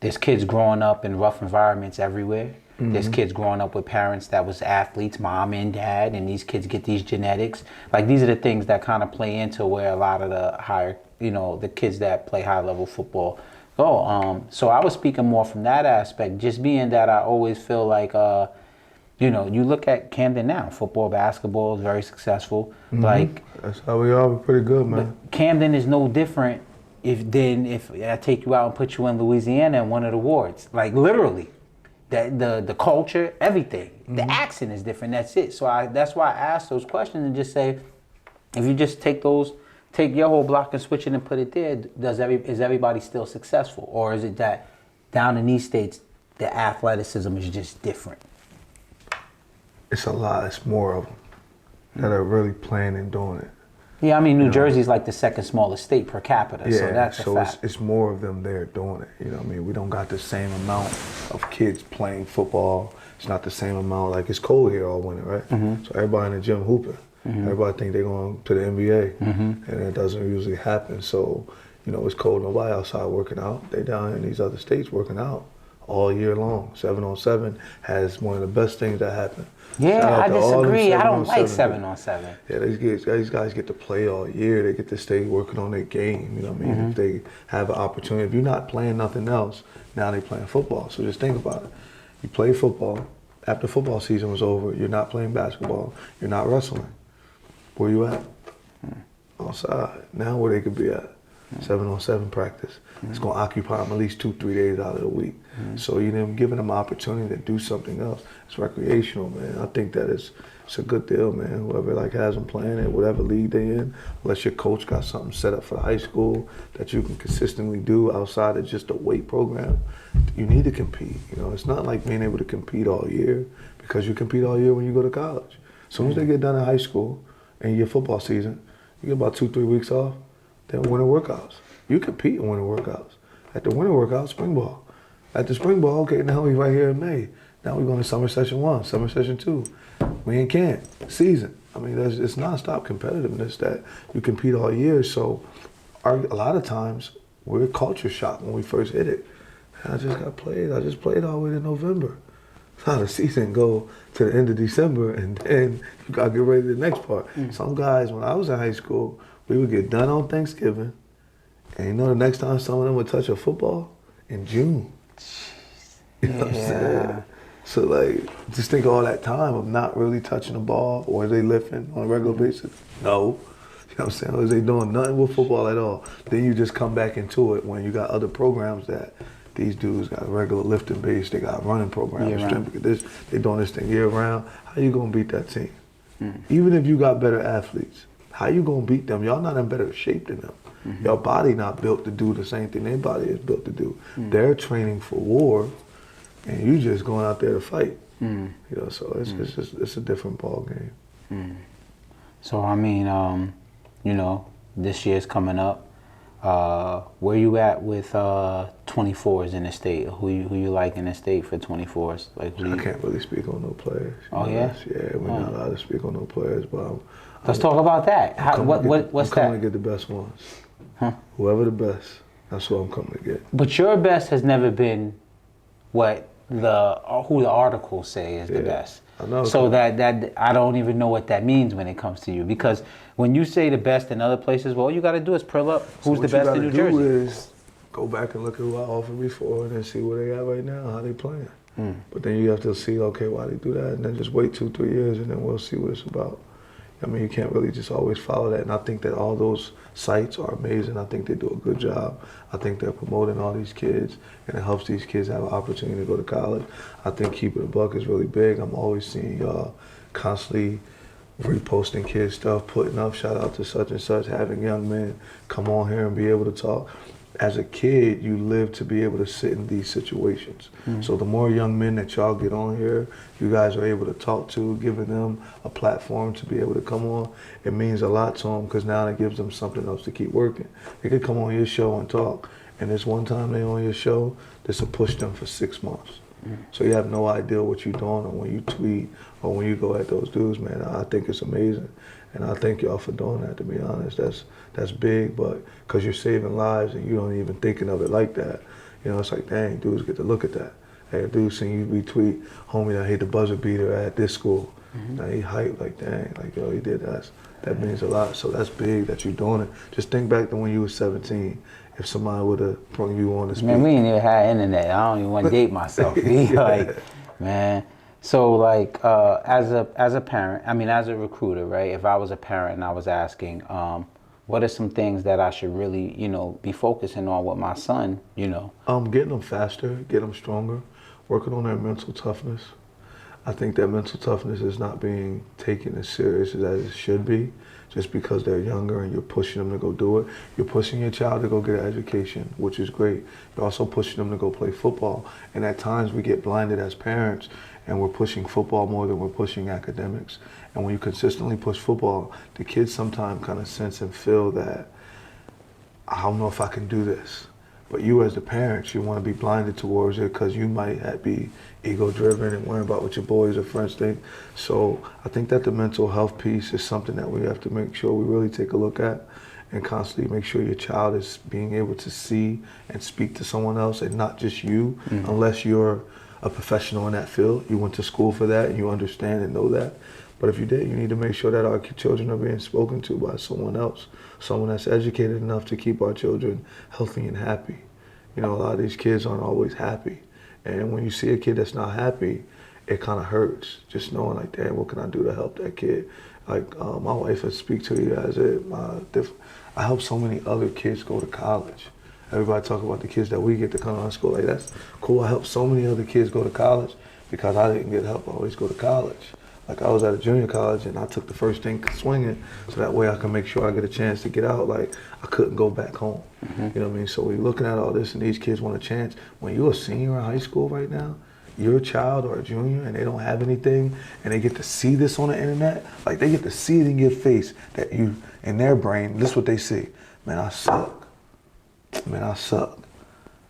There's kids growing up in rough environments everywhere. There's kids growing up with parents that was athletes, mom and dad, and these kids get these genetics. Like, these are the things that kind of play into where a lot of the higher, you know, the kids that play high level football, So I was speaking more from that aspect, just being that I always feel like, you know, you look at Camden now, football, basketball is very successful. Like, That's how we are. We're pretty good, man. Camden is no different if I take you out and put you in Louisiana and one of the wards. Like, literally. The culture, everything. The accent is different. That's it. So that's why I ask those questions and just say, if you just take your whole block and switch it and put it there, is everybody still successful, or is it that down in these states the athleticism is just different? It's a lot. It's more of them that are really playing and doing it. Yeah, I mean, New Jersey's like the second smallest state per capita, so that's a fact. It's more of them there doing it. You know what I mean? We don't got the same amount of kids playing football. It's not the same amount. Like, it's cold here all winter, right? So everybody in the gym hooping. Everybody think they're going to the NBA, and it doesn't usually happen. So, you know, it's cold. Nobody outside working out. They down in these other states working out all year long. 7-on-7 has one of the best things that happen. Yeah, I disagree. I don't like 7-on-7. Yeah, these guys get to play all year. They get to stay working on their game. You know what I mean? If they have an opportunity, if you're not playing nothing else, now they're playing football. So just think about it. You play football. After football season was over, you're not playing basketball. You're not wrestling. Where you at? Outside. Now where they could be at. 7-on-7 practice. It's going to occupy them at least 2-3 days out of the week. So you know, giving them an opportunity to do something else. It's recreational, man. I think that it's a good deal, man. Whoever like has them playing it, whatever league they in, unless your coach got something set up for the high school that you can consistently do outside of just a weight program, you need to compete. You know, it's not like being able to compete all year, because you compete all year when you go to college. As soon as they get done in high school and your football season, you get about 2-3 weeks off. Then winter workouts. You compete in winter workouts. At the winter workouts, spring ball. At the spring ball, okay, now we right here in May. Now we're going to summer session 1, summer session 2. We in camp, season. I mean, it's nonstop competitiveness that you compete all year. So a lot of times we're culture shocked when we first hit it. I just played all the way to November. Now the season go to the end of December, and then you got to get ready to the next part. Some guys, when I was in high school, we would get done on Thanksgiving, and you know the next time some of them would touch a football? In June. You know what I'm saying? So like, just think of all that time of not really touching the ball, or are they lifting on a regular basis? No. You know what I'm saying? Or is they doing nothing with football at all? Then you just come back into it when you got other programs that these dudes got a regular lifting base, they got running programs, they doing this thing year round. How you gonna beat that team? Even if you got better athletes, how you gonna beat them? Y'all not in better shape than them. Your body not built to do the same thing their body is built to do. They're training for war, and you just going out there to fight. You know, so it's a different ball game. So I mean, you know, this year's coming up. Where you at with 24s in the state? Who you like in the state for 24s? Like, I can't really speak on no players. Oh yeah? Yeah, we're not allowed to speak on no players, but let's talk about that. What's that? I'm coming to get the best ones. Whoever the best, that's what I'm coming to get. But your best has never been what who the articles say is the best. I know. So that I don't even know what that means when it comes to you, because when you say the best in other places, well, all you got to do is pull up who's the best in New Jersey. What you got to do is go back and look at who I offered before, and then see where they at right now, how they playing. But then you have to see, okay, why they do that, and then just wait 2-3 years, and then we'll see what it's about. I mean, you can't really just always follow that. And I think that all those sites are amazing. I think they do a good job. I think they're promoting all these kids, and it helps these kids have an opportunity to go to college. I think Keep It a Buck is really big. I'm always seeing y'all constantly reposting kids' stuff, putting up, shout out to such and such, having young men come on here and be able to talk. As a kid, you live to be able to sit in these situations. So the more young men that y'all get on here, you guys are able to talk to, giving them a platform to be able to come on, it means a lot to them, because now it gives them something else to keep working. They could come on your show and talk, and this one time they on your show, this will push them for 6 months. So you have no idea what you're doing, or when you tweet, or when you go at those dudes, man. I think it's amazing. And I thank y'all for doing that, to be honest. That's big, but because you're saving lives and you don't even thinking of it like that. You know, it's like, dang, dudes get to look at that. Hey, dude, seen you retweet, homie that hit the buzzer beater at this school. Now he hyped like, dang, like, yo, he did that. That means a lot. So that's big that you're doing it. Just think back to when you were 17. If somebody would have brought you on to speak. Man, we ain't even had internet. I don't even want to date myself. Like, man. So like, as a parent, I mean, as a recruiter, right? If I was a parent and I was asking, what are some things that I should really, be focusing on with my son, Getting them faster, get them stronger, working on their mental toughness. I think that mental toughness is not being taken as serious as it should be, just because they're younger and you're pushing them to go do it. You're pushing your child to go get an education, which is great. You're also pushing them to go play football. And at times we get blinded as parents and we're pushing football more than we're pushing academics. And when you consistently push football, the kids sometimes kind of sense and feel that, I don't know if I can do this. But you as the parents, you want to be blinded towards it because you might be ego-driven and worrying about what your boys or friends think. So I think that the mental health piece is something that we have to make sure we really take a look at and constantly make sure your child is being able to see and speak to someone else and not just you, unless you're a professional in that field. You went to school for that and you understand and know that. But if you did, you need to make sure that our children are being spoken to by someone else, someone that's educated enough to keep our children healthy and happy. A lot of these kids aren't always happy. And when you see a kid that's not happy, it kind of hurts. Just knowing like, damn, what can I do to help that kid? Like my wife, I speak to you as I help so many other kids go to college. Everybody talk about the kids that we get to come out of school. Like, that's cool. I help so many other kids go to college because I didn't get help always go to college. Like, I was at a junior college and I took the first thing swinging so that way I can make sure I get a chance to get out. Like, I couldn't go back home. You know what I mean? So we're looking at all this and these kids want a chance. When you're a senior in high school right now, you're a child or a junior and they don't have anything and they get to see this on the internet, like they get to see it in your face that you, in their brain, this is what they see. Man, I suck. Man, I suck.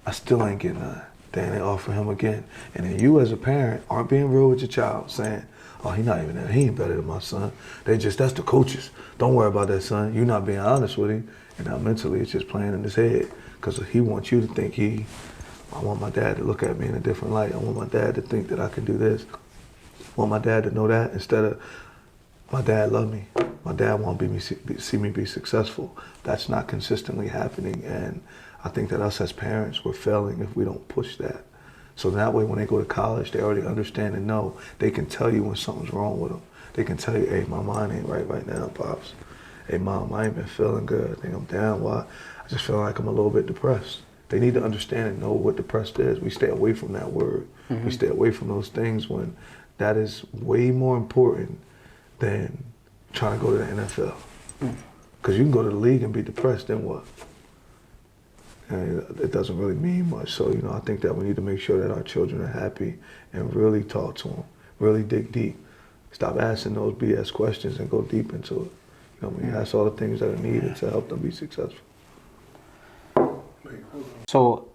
I still ain't getting none. Then they offer him again. And then you as a parent aren't being real with your child saying, oh, he not even there. He ain't better than my son. That's the coaches. Don't worry about that, son. You're not being honest with him. And now mentally it's just playing in his head because he wants you to think I want my dad to look at me in a different light. I want my dad to think that I can do this. I want my dad to know that instead of my dad love me. My dad want to see me be successful. That's not consistently happening. And I think that us as parents, we're failing if we don't push that. So that way when they go to college, they already understand and know. They can tell you when something's wrong with them. They can tell you, hey, my mind ain't right now, Pops. Hey, Mom, I ain't been feeling good. I think I'm down. Why? I just feel like I'm a little bit depressed. They need to understand and know what depressed is. We stay away from that word. We stay away from those things when that is way more important than trying to go to the NFL. Because you can go to the league and be depressed, then what? And it doesn't really mean much. So, I think that we need to make sure that our children are happy and really talk to them, really dig deep. Stop asking those BS questions and go deep into it. Ask all the things that are needed to help them be successful. So,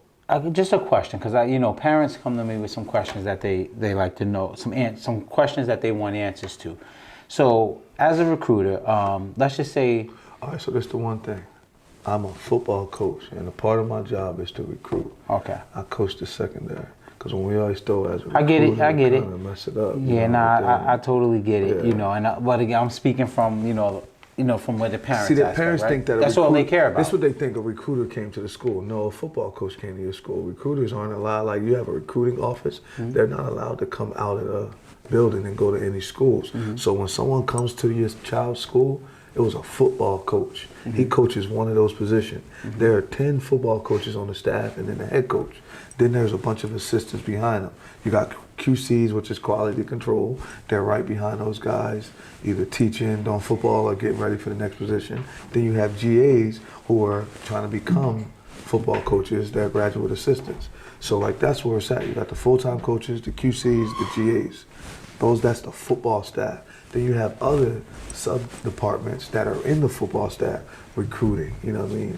just a question, because parents come to me with some questions that they like to know, some questions that they want answers to. So, as a recruiter, let's just say. All right, so that's the one thing. I'm a football coach, and a part of my job is to recruit. Okay. I coach the secondary, because when we always throw as a recruiter, I get it. Mess it up. Yeah, I totally get it. But again, I'm speaking from from where the parents. See, the parents think that that's all they care about. That's what they think. A recruiter came to the school. No, a football coach came to your school. Recruiters aren't allowed. Like, you have a recruiting office, they're not allowed to come out of the building and go to any schools. So when someone comes to your child's school, it was a football coach. He coaches one of those positions. There are 10 football coaches on the staff and then the head coach. Then there's a bunch of assistants behind them. You got QCs, which is quality control. They're right behind those guys, either teaching, doing football, or getting ready for the next position. Then you have GAs who are trying to become football coaches. They're graduate assistants. So that's where it's at. You got the full-time coaches, the QCs, the GAs. That's the football staff. Then you have other sub-departments that are in the football staff, recruiting,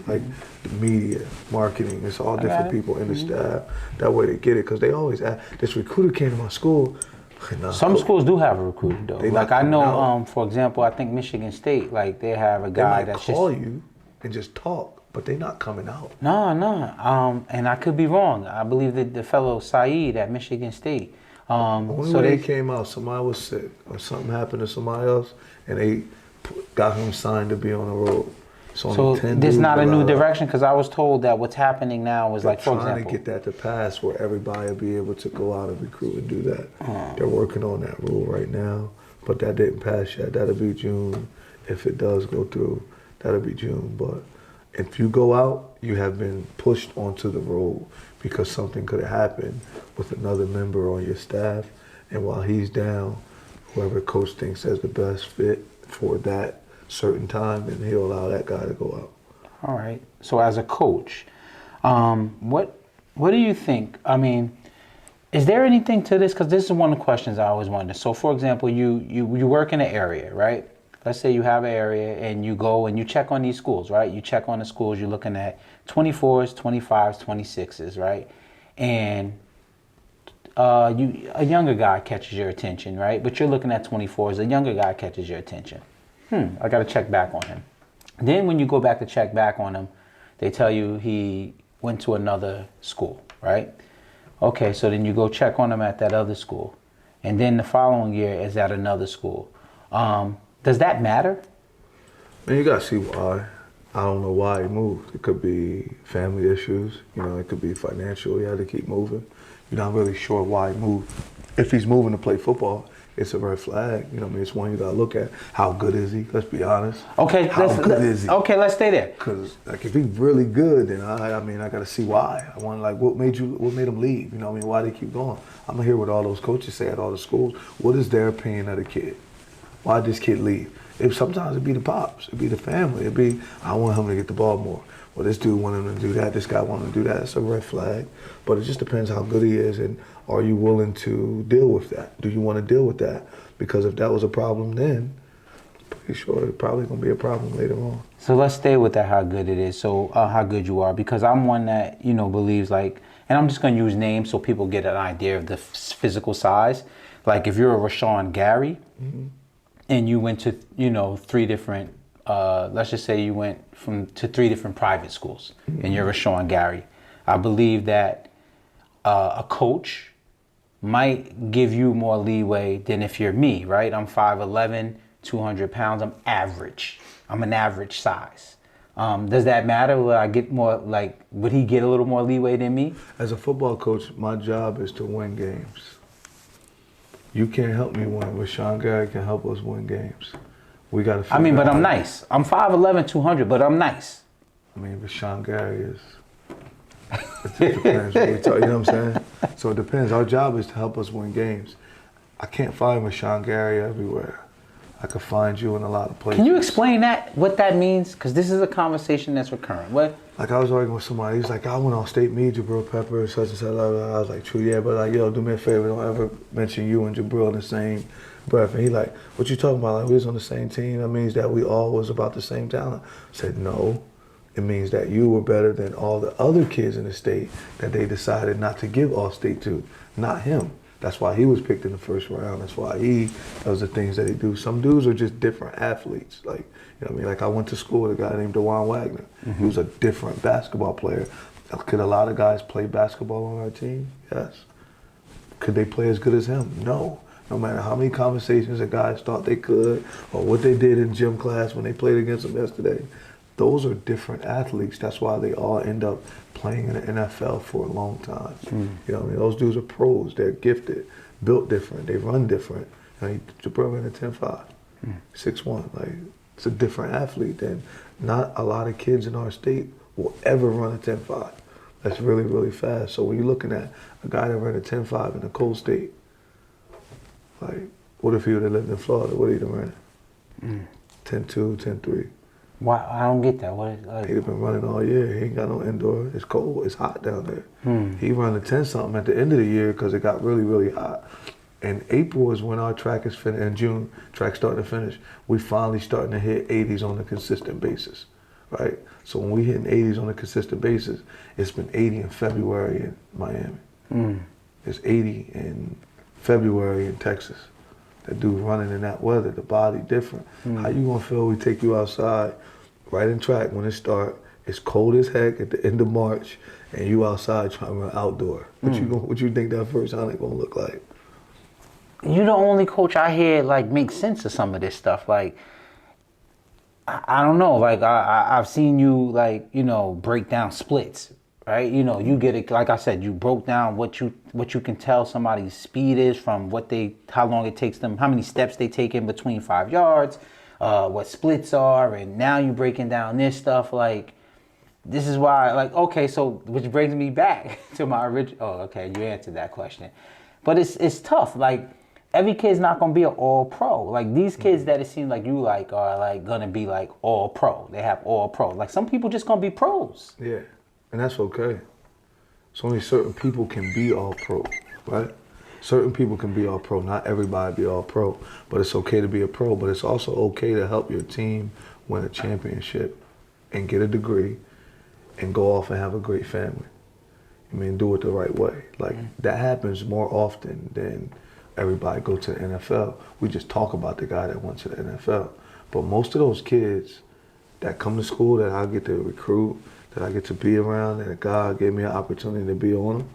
like the media, marketing. It's all different people in the staff. That way they get it, because they always ask, this recruiter came to my school. Some schools do have a recruiter, though. Like, I know, for example, I think Michigan State, they have a guy that's just... They might call you and just talk. but they not coming out. No. And I could be wrong. I believe that the fellow Saeed at Michigan State. Only way they came out, somebody was sick or something happened to somebody else, and they got him signed to be on the road. So there's not a new direction, because I was told that what's happening now is like, for example, trying to get that to pass where everybody will be able to go out and recruit and do that. They're working on that rule right now, but that didn't pass yet. That'll be June. If it does go through, that'll be June. But if you go out, you have been pushed onto the road because something could have happened with another member on your staff, and while he's down, whoever coach thinks is the best fit for that certain time, and he'll allow that guy to go out. All right. So as a coach, what do you think? I mean, is there anything to this? Because this is one of the questions I always wonder. So, for example, you work in an area, right? Let's say you have an area and you go and you check on these schools, right? You check on the schools. You're looking at 24s, 25s, 26s, right? And a younger guy catches your attention, right? But you're looking at 24s. A younger guy catches your attention. I got to check back on him. Then when you go back to check back on him, they tell you he went to another school, right? Okay, so then you go check on him at that other school. And then the following year is at another school. Does that matter? Man, you got to see why. I don't know why he moved. It could be family issues. You know, it could be financial. He had to keep moving. You're not really sure why he moved. If he's moving to play football, it's a red flag. You know what I mean? It's one you got to look at. How good is he? Let's be honest. Okay, How good is he? Okay, let's stay there. Because like if he's really good, then I got to see why. I want like what made him leave? You know what I mean? Why they keep going? I'm gonna hear what all those coaches say at all the schools. What is their opinion of the kid? Why did this kid leave? Sometimes it'd be the pops, it'd be the family, it'd be I want him to get the ball more. Well, this dude wanted him to do that. This guy wanted him to do that. It's a red flag. But it just depends how good he is, and are you willing to deal with that? Do you want to deal with that? Because if that was a problem then, I'm pretty sure it's probably going to be a problem later on. So let's stay with that, how good it is. So how good you are, because I'm one that, believes like, and I'm just going to use names so people get an idea of the physical size. Like if you're a Rashawn Gary and you went to, 3 different, let's just say you went to 3 different private schools and you're Rashawn Gary. I believe that a coach might give you more leeway than if you're me, right? I'm 5'11", 200 pounds. I'm average. I'm an average size. Does that matter? Will I get more, would he get a little more leeway than me? As a football coach, my job is to win games. You can't help me win. Rashawn Gary can help us win games. We got to. But I'm nice. I'm 5'11", 200, but I'm nice. Rashawn Gary is. It depends what we talk, you know what I'm saying? So it depends. Our job is to help us win games. I can't find Rashawn Gary everywhere. I could find you in a lot of places. Can you explain what that means? Because this is a conversation that's recurrent. What? Like I was arguing with somebody. He's like, I went on state meet Jabril Pepper, such and such. I was like, true, yeah, but like, yo, do me a favor. Don't ever mention you and Jabril in the same breath. And he like, what you talking about? Like, we was on the same team. That means that we all was about the same talent. I said, no. It means that you were better than all the other kids in the state that they decided not to give All-State to, not him. That's why he was picked in the first round. That's why he does the things that he do. Some dudes are just different athletes. Like, you know what I mean? Like I went to school with a guy named DeJuan Wagner. He was a different basketball player. Could a lot of guys play basketball on our team? Yes. Could they play as good as him? No. No matter how many conversations the guys thought they could or what they did in gym class when they played against him yesterday. Those are different athletes. That's why they all end up playing in the NFL for a long time. You know what I mean? Those dudes are pros. They're gifted, built different. They run different. Jabril ran a 10.5, 6'1". Like, it's a different athlete than not a lot of kids in our state will ever run a 10.5. That's really, really fast. So when you're looking at a guy that ran a 10.5 in a cold state, like, what if he would have lived in Florida? What would he have ran? 10.2, 10.3. Why? I don't get that. What? He'd have been running all year. He ain't got no indoor. It's cold. It's hot down there. He ran a 10-something at the end of the year because it got really, really hot. And April is when our track is finished. In June, track's starting to finish. We finally starting to hit 80s on a consistent basis, right? So when we hitting 80s on a consistent basis, it's been 80 in February in Miami. It's 80 in February in Texas. That dude running in that weather, the body different. How you gonna feel we take you outside, right in track when it start, It's cold as heck at the end of March, and you outside trying to run outdoor. What you think that first outing gonna look like? You the only coach I hear like make sense of some of this stuff. Like, I don't know. Like I've seen you like, you know, break down splits, right? You know, you get it. Like I said, you broke down what you can tell somebody's speed is from how long it takes them, how many steps they take in between 5 yards, what splits are, and now you breaking down this stuff. Like, this is why, like, okay, so which brings me back to my original. Oh, okay, you answered that question, but it's tough. Like, every kid's not gonna be an all pro. Like, these kids that it seems like you like are like gonna be like all pro. They have all pro. Like, some people just gonna be pros. Yeah, and that's okay. It's only certain people can be all pro, right? Certain people can be all pro. Not everybody be all pro, but it's okay to be a pro. But it's also okay to help your team win a championship and get a degree and go off and have a great family. I mean, do it the right way. Like, that happens more often than everybody go to the NFL. We just talk about the guy that went to the NFL. But most of those kids that come to school that I get to recruit, that I get to be around, that God gave me an opportunity to be on them,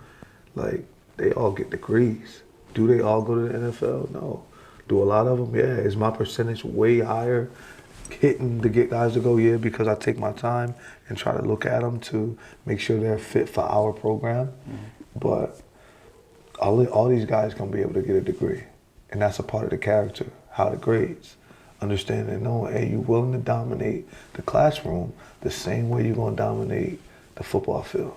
like, they all get degrees. Do they all go to the NFL? No. Do a lot of them? Yeah. Is my percentage way higher hitting to get guys to go? Yeah, because I take my time and try to look at them to make sure they're fit for our program. But all these guys gonna be able to get a degree, and that's a part of the character. How the grades, understanding and knowing, hey, you willing to dominate the classroom the same way you're gonna dominate the football field.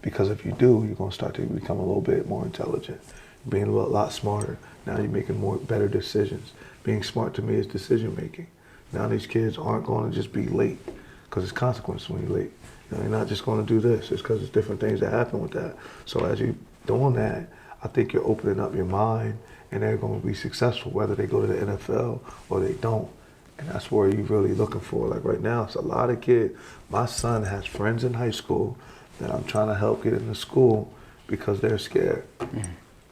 Because if you do, you're gonna start to become a little bit more intelligent, being a lot smarter. Now you're making better decisions. Being smart to me is decision making. Now these kids aren't going to just be late, because it's consequences when you're late. You know, they're not just going to do this. It's because there's different things that happen with that. So as you're doing that, I think you're opening up your mind, and they're going to be successful whether they go to the NFL or they don't. And that's where you're really looking for. Like right now, it's a lot of kids. My son has friends in high school that I'm trying to help get into school because they're scared.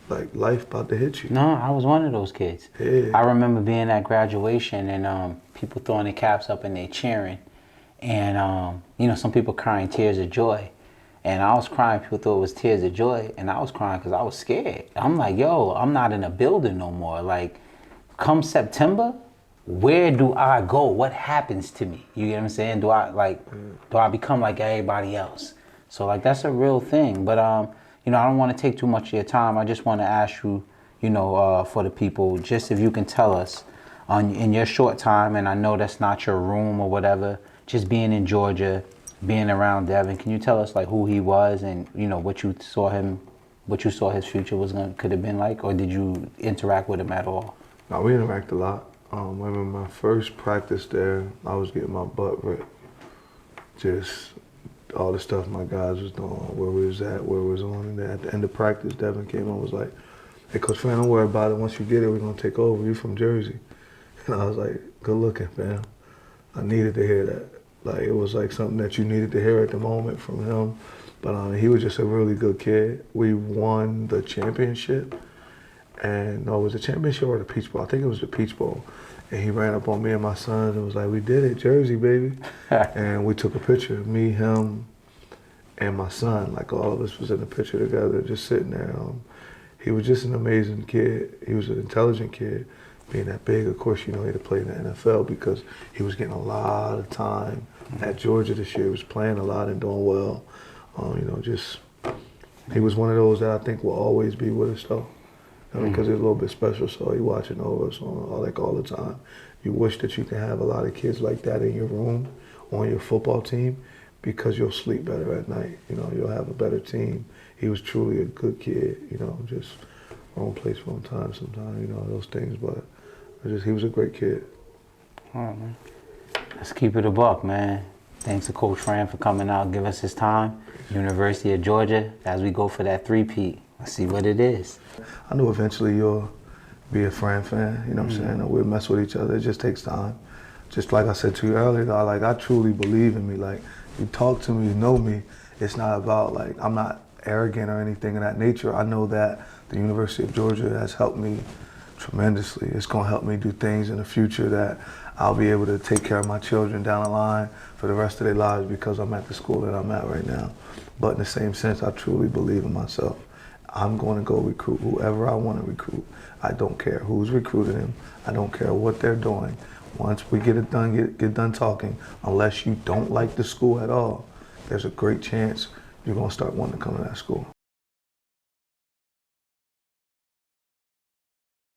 Like, life about to hit you. No, I was one of those kids. Yeah. I remember being at graduation and people throwing their caps up and they cheering. And, you know, some people crying tears of joy. And I was crying, people thought it was tears of joy. And I was crying because I was scared. I'm like, yo, I'm not in a building no more. Like, come September, where do I go? What happens to me? You get what I'm saying? Do I become like everybody else? So, like, that's a real thing. But, you know, I don't want to take too much of your time. I just want to ask you, you know, for the people, just if you can tell us in your short time, and I know that's not your room or whatever, just being in Georgia, being around Devin, can you tell us like who he was and, you know, what you saw his future could have been like, or did you interact with him at all? No, we interact a lot. I remember my first practice there, I was getting my butt ripped. Just all the stuff my guys was doing, where we was at, where we was on. And then at the end of practice, Devin came on and was like, hey, Coach Fran, don't worry about it. Once you get it, we're going to take over. You from Jersey. And I was like, good looking, fam. I needed to hear that. Like, it was like something that you needed to hear at the moment from him. But he was just a really good kid. We won the championship. And no, it was the championship or the Peach Bowl. I think it was the Peach Bowl. And he ran up on me and my son and was like, we did it, Jersey, baby. And we took a picture, me, him, and my son. Like, all of us was in the picture together, just sitting there. He was just an amazing kid. He was an intelligent kid. Being that big, of course, you know, he had to play in the NFL because he was getting a lot of time at Georgia this year. He was playing a lot and doing well. You know, just, he was one of those that I think will always be with us, though. Because he's a little bit special, so he's watching over us all the time. You wish that you could have a lot of kids like that in your room, on your football team, because you'll sleep better at night. You know, you'll have a better team. He was truly a good kid, you know, just wrong place, wrong time sometimes, you know, those things. But he was a great kid. All right, man. Let's keep it a buck, man. Thanks to Coach Fran for coming out, give us his time. University of Georgia, as we go for that three-peat. Let's see what it is. I know eventually you'll be a Fran fan, you know what I'm saying? We'll mess with each other. It just takes time. Just like I said to you earlier, like, I truly believe in me. Like, you talk to me, you know me. It's not about, like, I'm not arrogant or anything of that nature. I know that the University of Georgia has helped me Tremendously. It's going to help me do things in the future that I'll be able to take care of my children down the line for the rest of their lives because I'm at the school that I'm at right now. But in the same sense, I truly believe in myself. I'm going to go recruit whoever I want to recruit. I don't care who's recruiting them. I don't care what they're doing. Once we get it done, get done talking, unless you don't like the school at all, there's a great chance you're going to start wanting to come to that school.